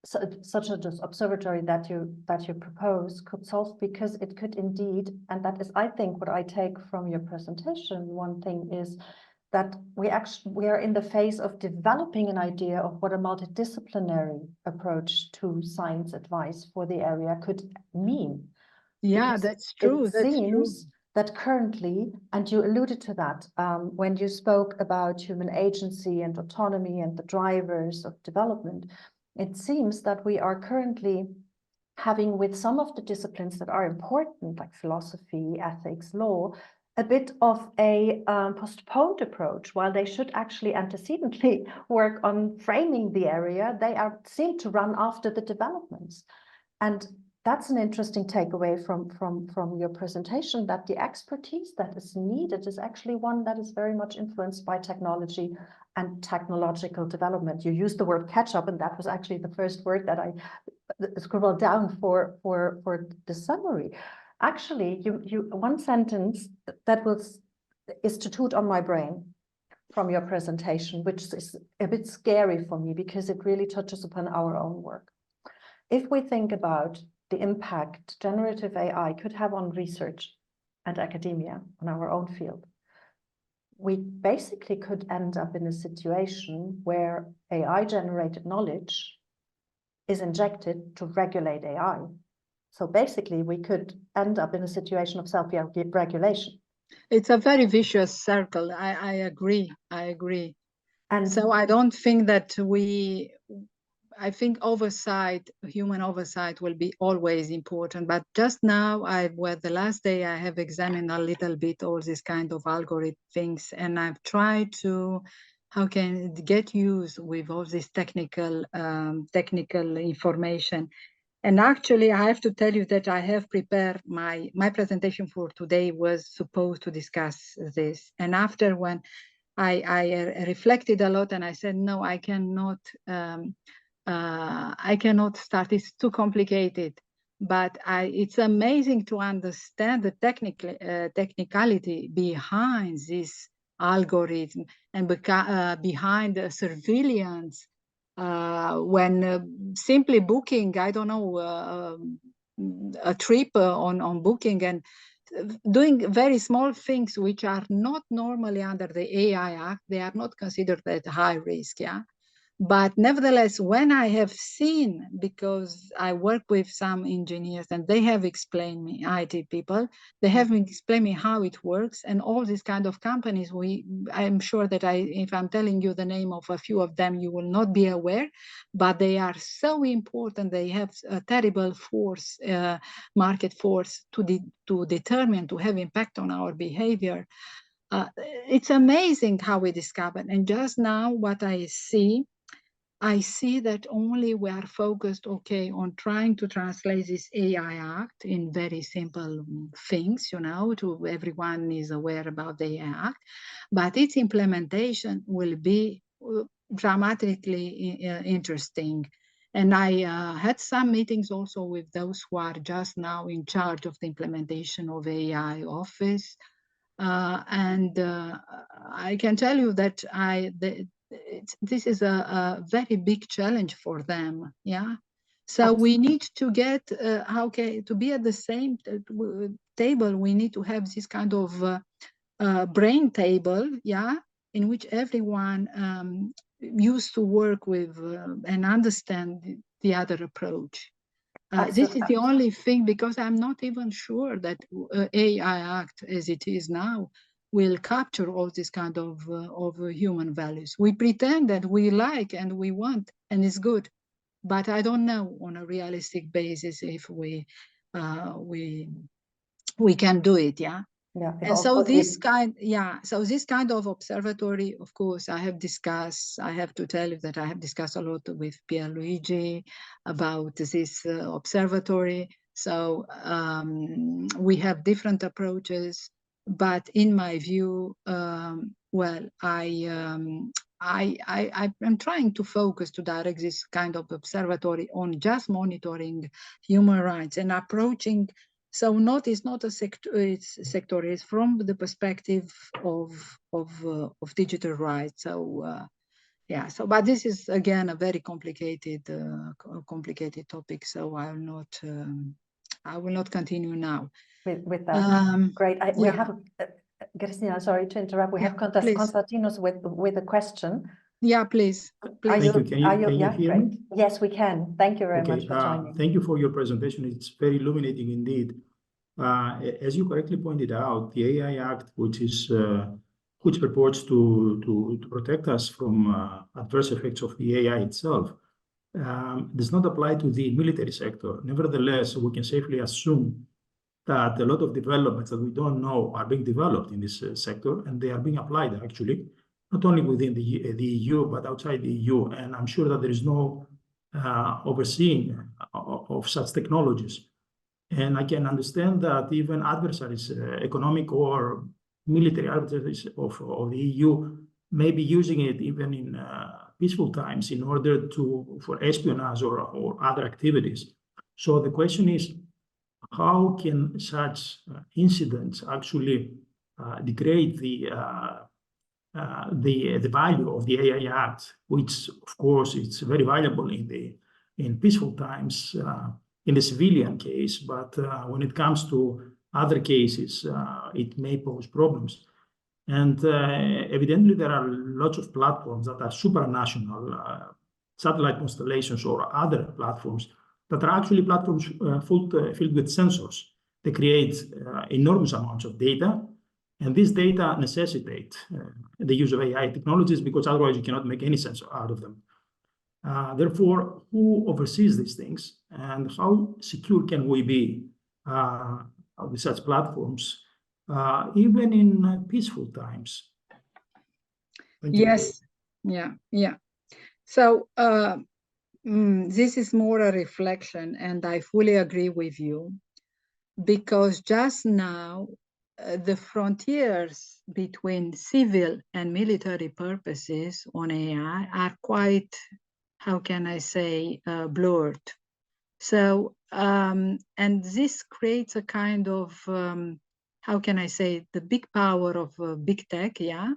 such an observatory that you propose could solve, because it could indeed, and that is, I think, what I take from your presentation. One thing is that we are in the phase of developing an idea of what a multidisciplinary approach to science advice for the area could mean. Yeah, because that's true. It seems that currently, and you alluded to that when you spoke about human agency and autonomy and the drivers of development, it seems that we are currently having, with some of the disciplines that are important, like philosophy, ethics, law, a bit of a postponed approach. While they should actually antecedently work on framing the area, they seem to run after the developments. And that's an interesting takeaway from your presentation, that the expertise that is needed is actually one that is very much influenced by technology and technological development. You used the word catch up, and that was actually the first word that I scribbled down for the summary. Actually, one sentence that is tattooed on my brain from your presentation, which is a bit scary for me because it really touches upon our own work. If we think about the impact generative AI could have on research and academia, on our own field, we basically could end up in a situation where AI-generated knowledge is injected to regulate AI. So basically, we could end up in a situation of self-regulation. It's a very vicious circle. I agree. I agree. And so I don't think that I think oversight, human oversight will be always important. But just now, the last day I have examined a little bit all this kind of algorithm things, and I've tried to, how can it get used with all this technical information. And actually, I have to tell you that I have prepared my presentation for today was supposed to discuss this. And after when I reflected a lot and I said, no, I cannot start, it's too complicated. But it's amazing to understand the technicality behind this algorithm and behind the surveillance. When simply booking, I don't know, a trip on booking and doing very small things which are not normally under the AI Act, they are not considered at high risk, yeah? But nevertheless, when I have seen, because I work with some engineers and they have explained me, IT people, they have explained me how it works, and all these kind of companies, I'm sure that if I'm telling you the name of a few of them, you will not be aware, but they are so important. They have a terrible force, market force to determine, to have impact on our behavior. It's amazing how we discovered. And just now what I see that only we are focused, okay, on trying to translate this AI Act in very simple things, to everyone is aware about the AI Act, but its implementation will be dramatically interesting. And I had some meetings also with those who are just now in charge of the implementation of AI Office. And I can tell you that this is a very big challenge for them, yeah. So we need to get to be at the same table. We need to have this kind of brain table, yeah, in which everyone used to work with and understand the other approach. This is the only thing, because I'm not even sure that AI Act as it is now will capture all this kind of human values. We pretend that we like and we want, and it's good, but I don't know on a realistic basis if we can do it, yeah. Yeah, and so this kind, so this kind of observatory, of course, I have to tell you that I have discussed a lot with Pierluigi about this observatory. So we have different approaches, but in my view, well, I'm trying to focus to direct this kind of observatory on just monitoring human rights and approaching. So it's not a sector, it's from the perspective of digital rights. So yeah, but this is again a very complicated topic. So I will not continue now. With that, great. We have Cristina, sorry to interrupt. We have Konstantinos with a question. Yeah, please. Thank you. Can you hear me? Yes, we can. Thank you very much for joining. Thank you for your presentation. It's very illuminating indeed. As you correctly pointed out, the AI Act, which purports to protect us from adverse effects of the AI itself, does not apply to the military sector. Nevertheless, we can safely assume that a lot of developments that we don't know are being developed in this sector, and they are being applied actually, not only within the EU, but outside the EU. And I'm sure that there is no overseeing of such technologies. And I can understand that even adversaries, economic or military adversaries of the EU, maybe using it even in peaceful times in order for espionage or other activities. So the question is, how can such incidents actually degrade the value of the AI Act, which of course it's very valuable in peaceful times in the civilian case, but when it comes to other cases, it may pose problems. And evidently, there are lots of platforms that are supranational, satellite constellations or other platforms that are actually platforms filled with sensors. They create enormous amounts of data, and this data necessitate the use of AI technologies because otherwise you cannot make any sense out of them. Therefore, who oversees these things, and how secure can we be with such platforms, even in peaceful times? Thank you. Yes, yeah. So this is more a reflection, and I fully agree with you, because just now the frontiers between civil and military purposes on AI are quite, how can I say, blurred. So, and this creates a kind of, how can I say, the big power of big tech, yeah?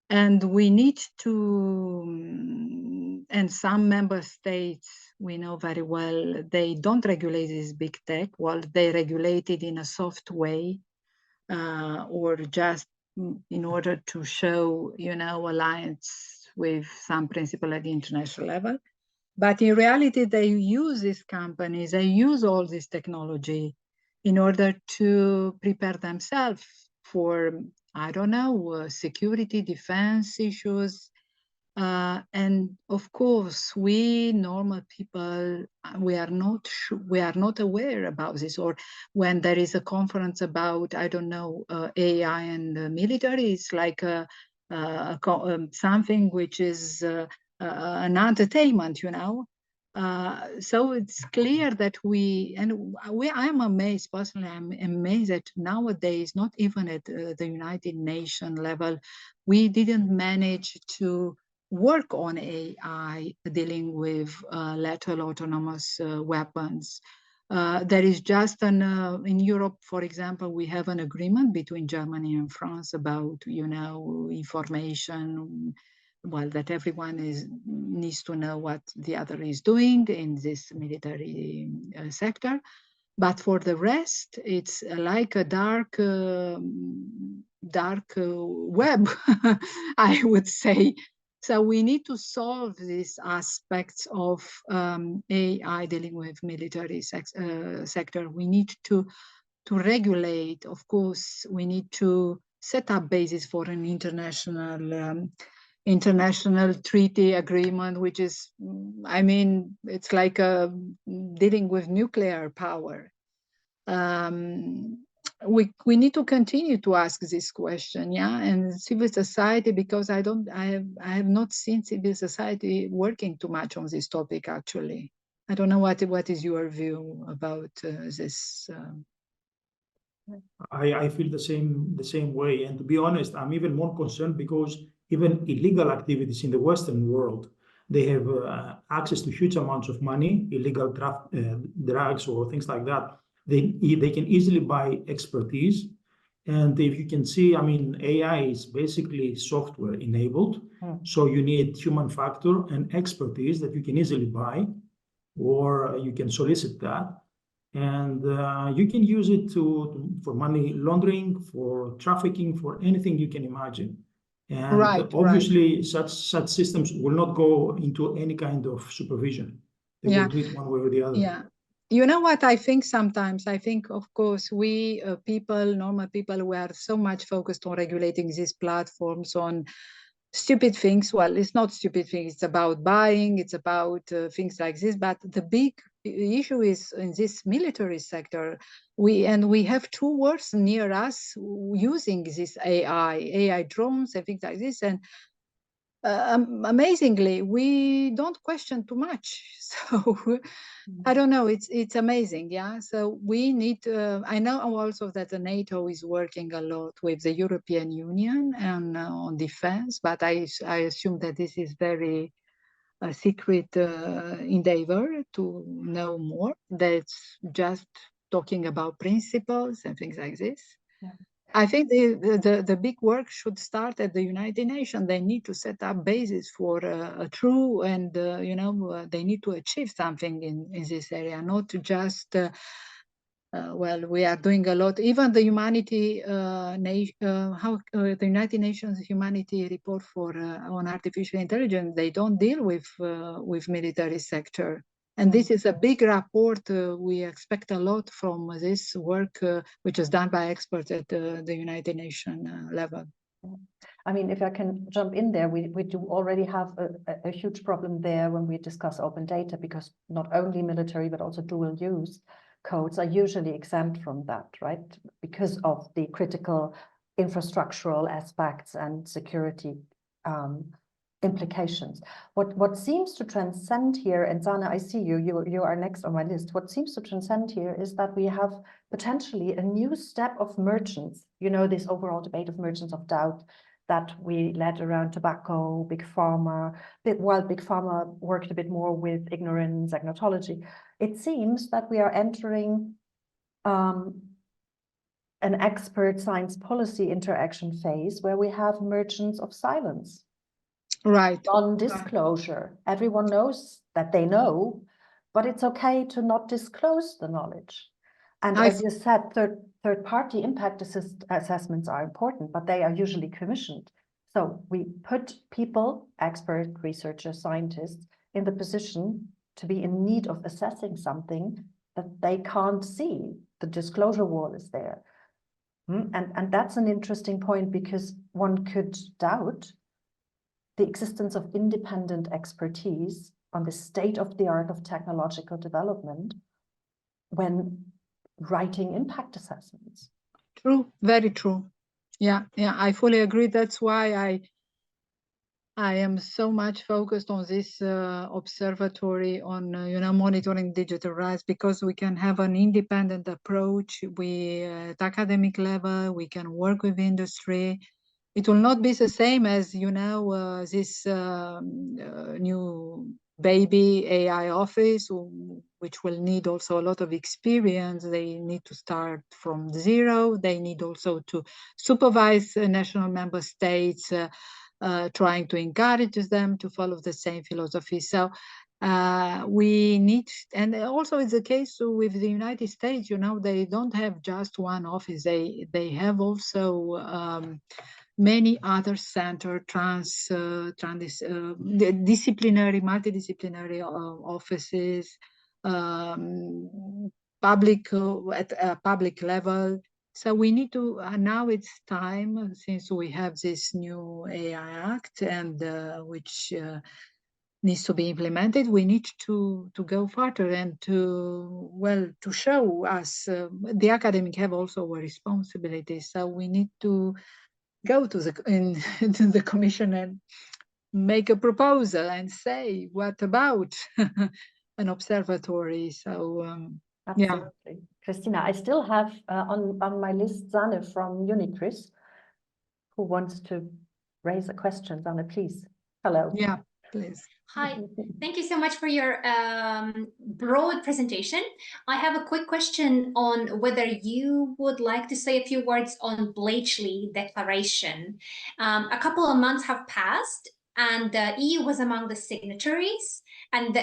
And we need to, and some member states, we know very well, they don't regulate this big tech. Well, they regulate it in a soft way, or just in order to show, alliance with some principle at the international level. But in reality, they use these companies, they use all this technology in order to prepare themselves for, I don't know, security, defense issues. And of course, we normal people, we are not aware about this. Or when there is a conference about, I don't know, AI and military, it's like something which is an entertainment, so it's clear that I'm amazed, personally, I'm amazed that nowadays, not even at the United Nations level, we didn't manage to work on AI dealing with lethal autonomous weapons. There is just in Europe, for example, we have an agreement between Germany and France about, information, well, that everyone needs to know what the other is doing in this military sector. But for the rest, it's like a dark web, I would say. So we need to solve these aspects of AI dealing with military sector. We need to regulate, of course, we need to set up basis for an international treaty agreement, which is, I mean, it's like dealing with nuclear power. We need to continue to ask this question, yeah, and civil society, because I have not seen civil society working too much on this topic, actually. I don't know what is your view about this. I feel the same way, and to be honest, I'm even more concerned because even illegal activities in the Western world, they have access to huge amounts of money, illegal drugs or things like that. They can easily buy expertise, and if you can see, I mean, AI is basically software enabled, so you need human factor and expertise that you can easily buy, or you can solicit that. And you can use it for money laundering, for trafficking, for anything you can imagine. And obviously, such systems will not go into any kind of supervision. They will do it one way or the other. Yeah. You know what I think sometimes? I think, of course, we normal people, we are so much focused on regulating these platforms on stupid things. Well, it's not stupid things. It's about buying. It's about things like this. But the big issue is in this military sector. We have two wars near us using this AI drones and things like this. And amazingly, we don't question too much. So I don't know, it's amazing, yeah. So we need, I know also that the NATO is working a lot with the European Union and on defense, but I assume that this is very a secret endeavor to know more. That's just talking about principles and things like this. Yeah. I think the big work should start at the United Nations. They need to set up bases for a true and, they need to achieve something in this area, not just, well, we are doing a lot. Even the the United Nations Humanity Report for on artificial intelligence, they don't deal with military sector. And this is a big report. We expect a lot from this work, which is done by experts at the United Nations level. I mean, if I can jump in there, we do already have a huge problem there when we discuss open data, because not only military, but also dual use codes are usually exempt from that, right? Because of the critical infrastructural aspects and security implications. What seems to transcend here, and Sana, I see you are next on my list. What seems to transcend here is that we have potentially a new step of merchants, this overall debate of merchants of doubt that we led around tobacco, big pharma, while big pharma worked a bit more with ignorance, agnotology. It seems that we are entering an expert science policy interaction phase where we have merchants of silence. Right. Non-disclosure. Everyone knows that they know, but it's okay to not disclose the knowledge. And as you said, third-party impact assessments are important, but they are usually commissioned. So we put people, expert researchers, scientists, in the position to be in need of assessing something that they can't see. The disclosure wall is there. And that's an interesting point, because one could doubt the existence of independent expertise on the state of the art of technological development when writing impact assessments. True, very true. Yeah, I fully agree. That's why I am so much focused on this observatory on monitoring digital rights, because we can have an independent approach. We at academic level, we can work with industry. It will not be the same as this new baby AI office, which will need also a lot of experience. They need to start from zero. They need also to supervise national member states, trying to encourage them to follow the same philosophy. So we need, and also it's the case with the United States, they don't have just one office. They have also many other center, disciplinary, multidisciplinary offices, public at a public level. So we need to, now it's time, since we have this new AI Act, and which needs to be implemented, we need to go further and to show us, the academic have also a responsibility. So we need to go to the commission and make a proposal and say, what about an observatory? So absolutely. Yeah. Christina, I still have on my list Sanne from UNICRIS, who wants to raise a question. Sanne, please. Hello. Yeah, please. Hi, thank you so much for your broad presentation. I have a quick question on whether you would like to say a few words on Bletchley Declaration. A couple of months have passed, and the EU was among the signatories, and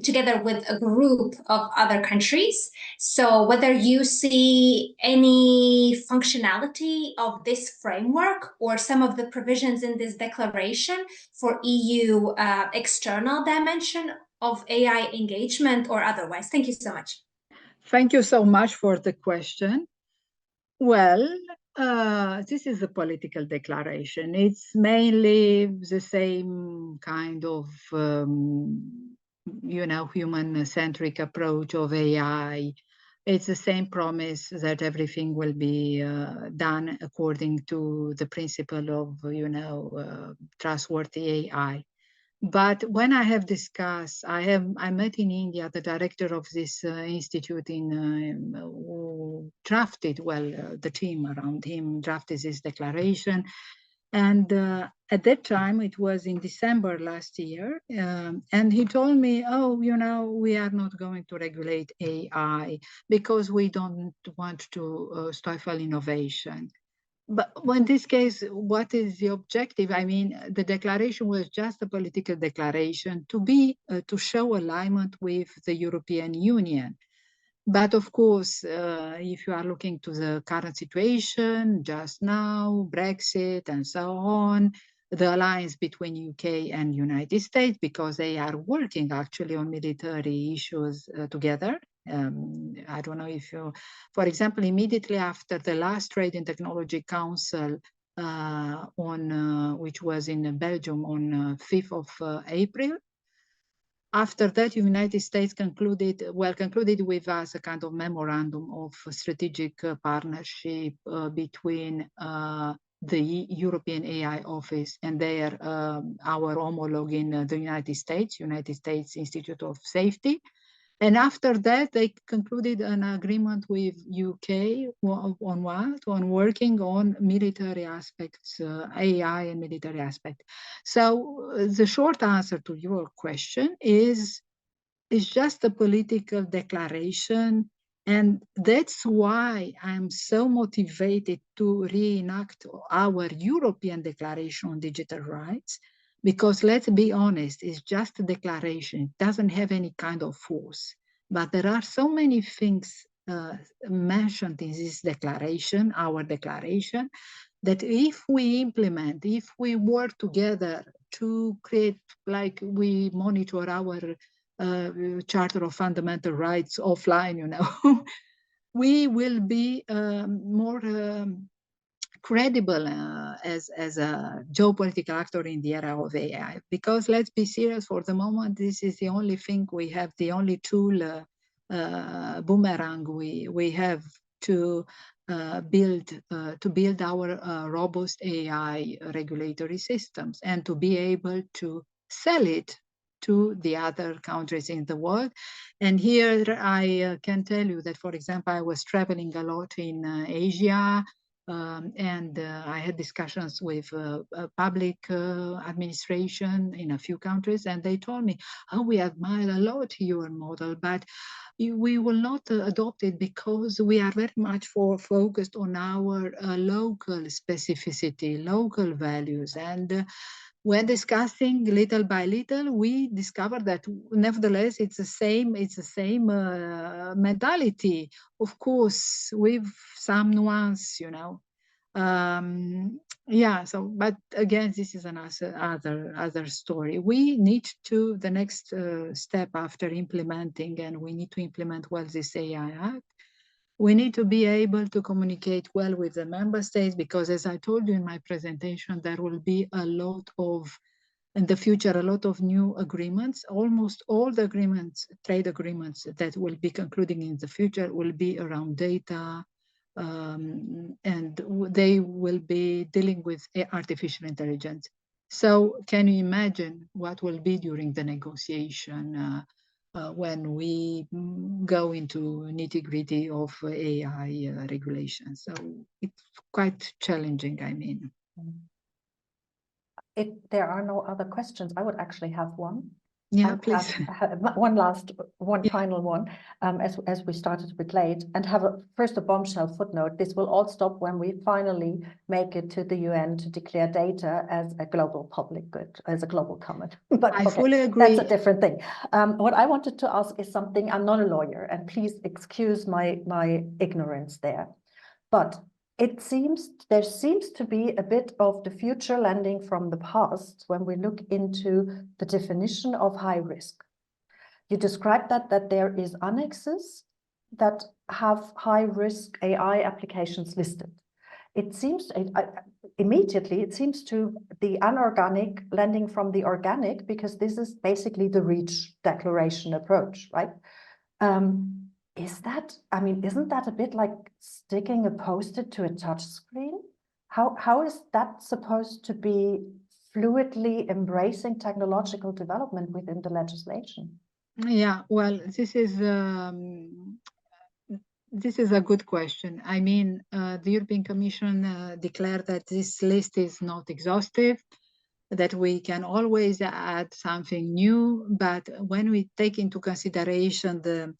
together with a group of other countries. So whether you see any functionality of this framework or some of the provisions in this declaration for EU external dimension of AI engagement or otherwise. Thank you so much. Thank you so much for the question. Well, this is a political declaration. It's mainly the same kind of, human-centric approach of AI, it's the same promise that everything will be done according to the principle of, trustworthy AI. But when I have discussed, I met in India the director of this institute who drafted, the team around him drafted this declaration. And at that time, it was in December last year, and he told me, oh, we are not going to regulate AI because we don't want to stifle innovation. But in this case, what is the objective? I mean, the declaration was just a political declaration to show alignment with the European Union. But of course, if you are looking to the current situation, just now, Brexit and so on, the alliance between UK and United States, because they are working actually on military issues together. I don't know if you, for example, immediately after the last Trade and Technology Council which was in Belgium on 5th of April, after that, the United States concluded with us a kind of memorandum of strategic partnership between the European AI Office and our homologue in the United States Institute of Safety. And after that, they concluded an agreement with UK on what? On working on military aspects, AI and military aspects. So the short answer to your question is just a political declaration. And that's why I'm so motivated to reenact our European Declaration on Digital Rights. Because let's be honest, it's just a declaration. It doesn't have any kind of force. But there are so many things mentioned in this declaration, our declaration, that if we work together to create, like we monitor our Charter of Fundamental Rights offline, we will be more credible as a geopolitical actor in the era of AI. Because let's be serious, for the moment, this is the only thing we have, the only tool, boomerang we have to build our robust AI regulatory systems and to be able to sell it to the other countries in the world. And here I can tell you that, for example, I was traveling a lot in Asia, and I had discussions with public administration in a few countries, and they told me, oh, we admire a lot your model, but we will not adopt it because we are very much focused on our local specificity, local values. And when discussing little by little, we discovered that nevertheless it's the same mentality, of course, with some nuance, yeah. So, but again, this is another story. We need to, the next step after implementing, and we need to implement well this AI Act. We need to be able to communicate well with the member states, because as I told you in my presentation, there will be in the future, a lot of new agreements. Almost all the trade agreements that will be concluding in the future will be around data, and they will be dealing with artificial intelligence. So can you imagine what will be during the negotiation when we go into nitty-gritty of AI regulations? So it's quite challenging, I mean. If there are no other questions, I would actually have one. Yeah, please. Have one final one, as we started a bit late, and first a bombshell footnote. This will all stop when we finally make it to the UN to declare data as a global public good, as a global common. But I fully agree. That's a different thing. What I wanted to ask is something. I'm not a lawyer, and please excuse my ignorance there, but there seems to be a bit of the future landing from the past when we look into the definition of high risk. You described that there is annexes that have high risk AI applications listed. It seems immediately it seems to the anorganic landing from the organic, because this is basically the REACH declaration approach, right? Is that, I mean, isn't that a bit like sticking a post-it to a touch screen? How is that supposed to be fluidly embracing technological development within the legislation? Yeah, well, this is a good question. I mean, the European Commission declared that this list is not exhaustive, that we can always add something new, but when we take into consideration the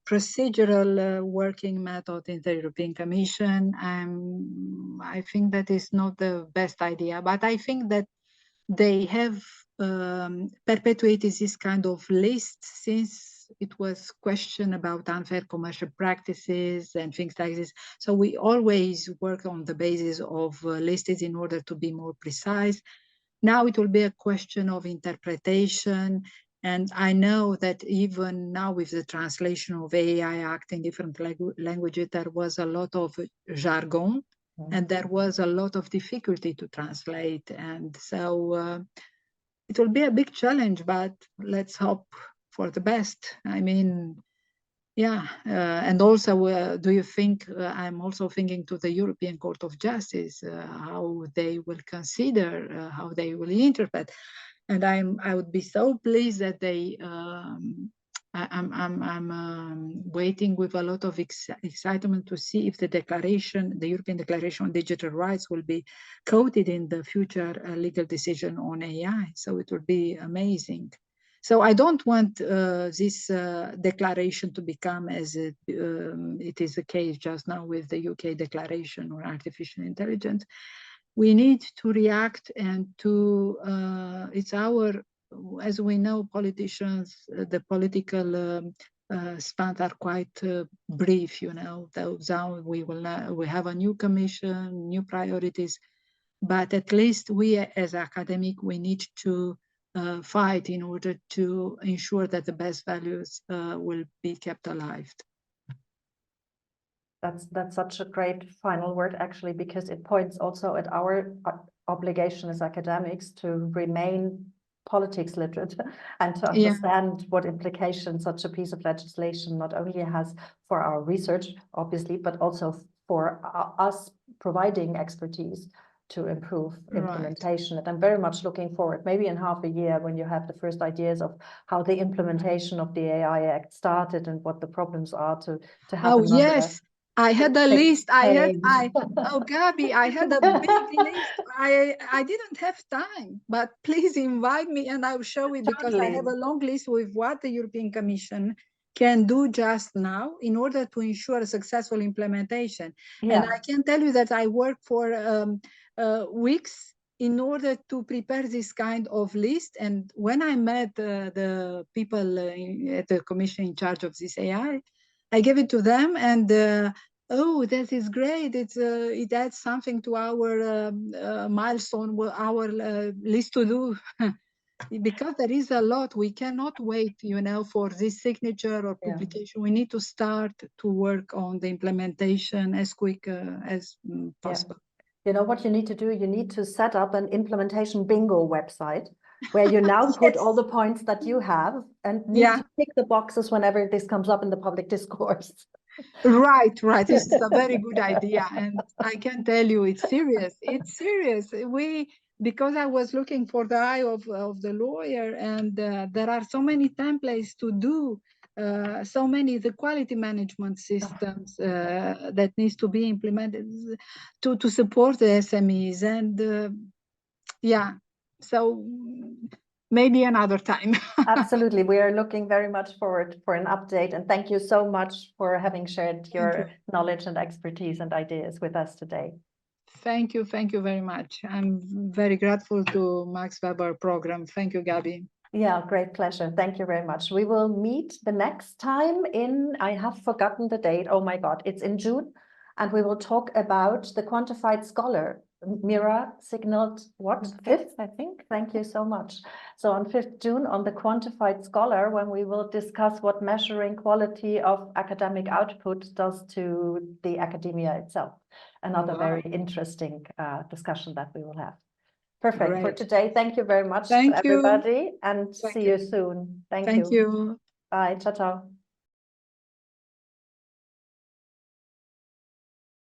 procedural working method in the European Commission, I think that is not the best idea. But I think that they have perpetuated this kind of list since it was question about unfair commercial practices and things like this. So we always work on the basis of lists in order to be more precise. Now it will be a question of interpretation. And I know that even now with the translation of AI Act in different languages, there was a lot of jargon and there was a lot of difficulty to translate. And so it will be a big challenge, but let's hope for the best. I mean, yeah, and also, do you think, I'm also thinking to the European Court of Justice, how they will consider, how they will interpret. And I would be so pleased that they, I'm waiting with a lot of excitement to see if the declaration, the European Declaration on Digital Rights will be coded in the future legal decision on AI. So it will be amazing. So I don't want this declaration to become as it is the case just now with the UK declaration on artificial intelligence. We need to react and to, it's our, as we know, politicians, the political spans are quite brief, you know, we have a new commission, new priorities, but at least we as academic, we need to fight in order to ensure that the best values will be kept alive. That's such a great final word, actually, because it points also at our obligation as academics to remain politics literate and to understand what implications such a piece of legislation not only has for our research, obviously, but also for us providing expertise to improve implementation. And I'm very much looking forward, maybe in half a year, when you have the first ideas of how the implementation of the AI Act started and what the problems are to have. Oh, yes. I had a list. Oh, Gabi, I had a big list. I didn't have time, but please invite me and I'll show it, because I have a long list with what the European Commission can do just now in order to ensure a successful implementation. And I can tell you that I worked for weeks in order to prepare this kind of list. And when I met the people at the Commission in charge of this AI, I gave it to them, and oh, that is great. It adds something to our milestone, our list to do. Because there is a lot, we cannot wait, you know, for this signature or publication. We need to start to work on the implementation as quick as possible. You know what you need to do? You need to set up an implementation bingo website where you now put all the points that you have and need to tick the boxes whenever this comes up in the public discourse. Right. This is a very good idea. And I can tell you, it's serious. It's serious. Because I was looking for the eye of the lawyer, and there are so many templates to do, the quality management systems that needs to be implemented to support the SMEs. And so maybe another time. Absolutely. We are looking very much forward for an update. And thank you so much for having shared your knowledge and expertise and ideas with us today. Thank you very much. I'm very grateful to Max Weber program. Thank you, Gabi. Yeah, great pleasure. Thank you very much. We will meet the next time I have forgotten the date. Oh my God, it's in June. And we will talk about the Quantified Scholar. Mira signaled what? 5th, I think. Thank you so much. So on 5th June on the Quantified Scholar, when we will discuss what measuring quality of academic output does to the academia itself. Another very interesting discussion that we will have. Perfect for Great. today. Thank you very much Thank to you. everybody, and Thank see you. you soon. Thank Thank you. you. Bye. Ciao, ciao.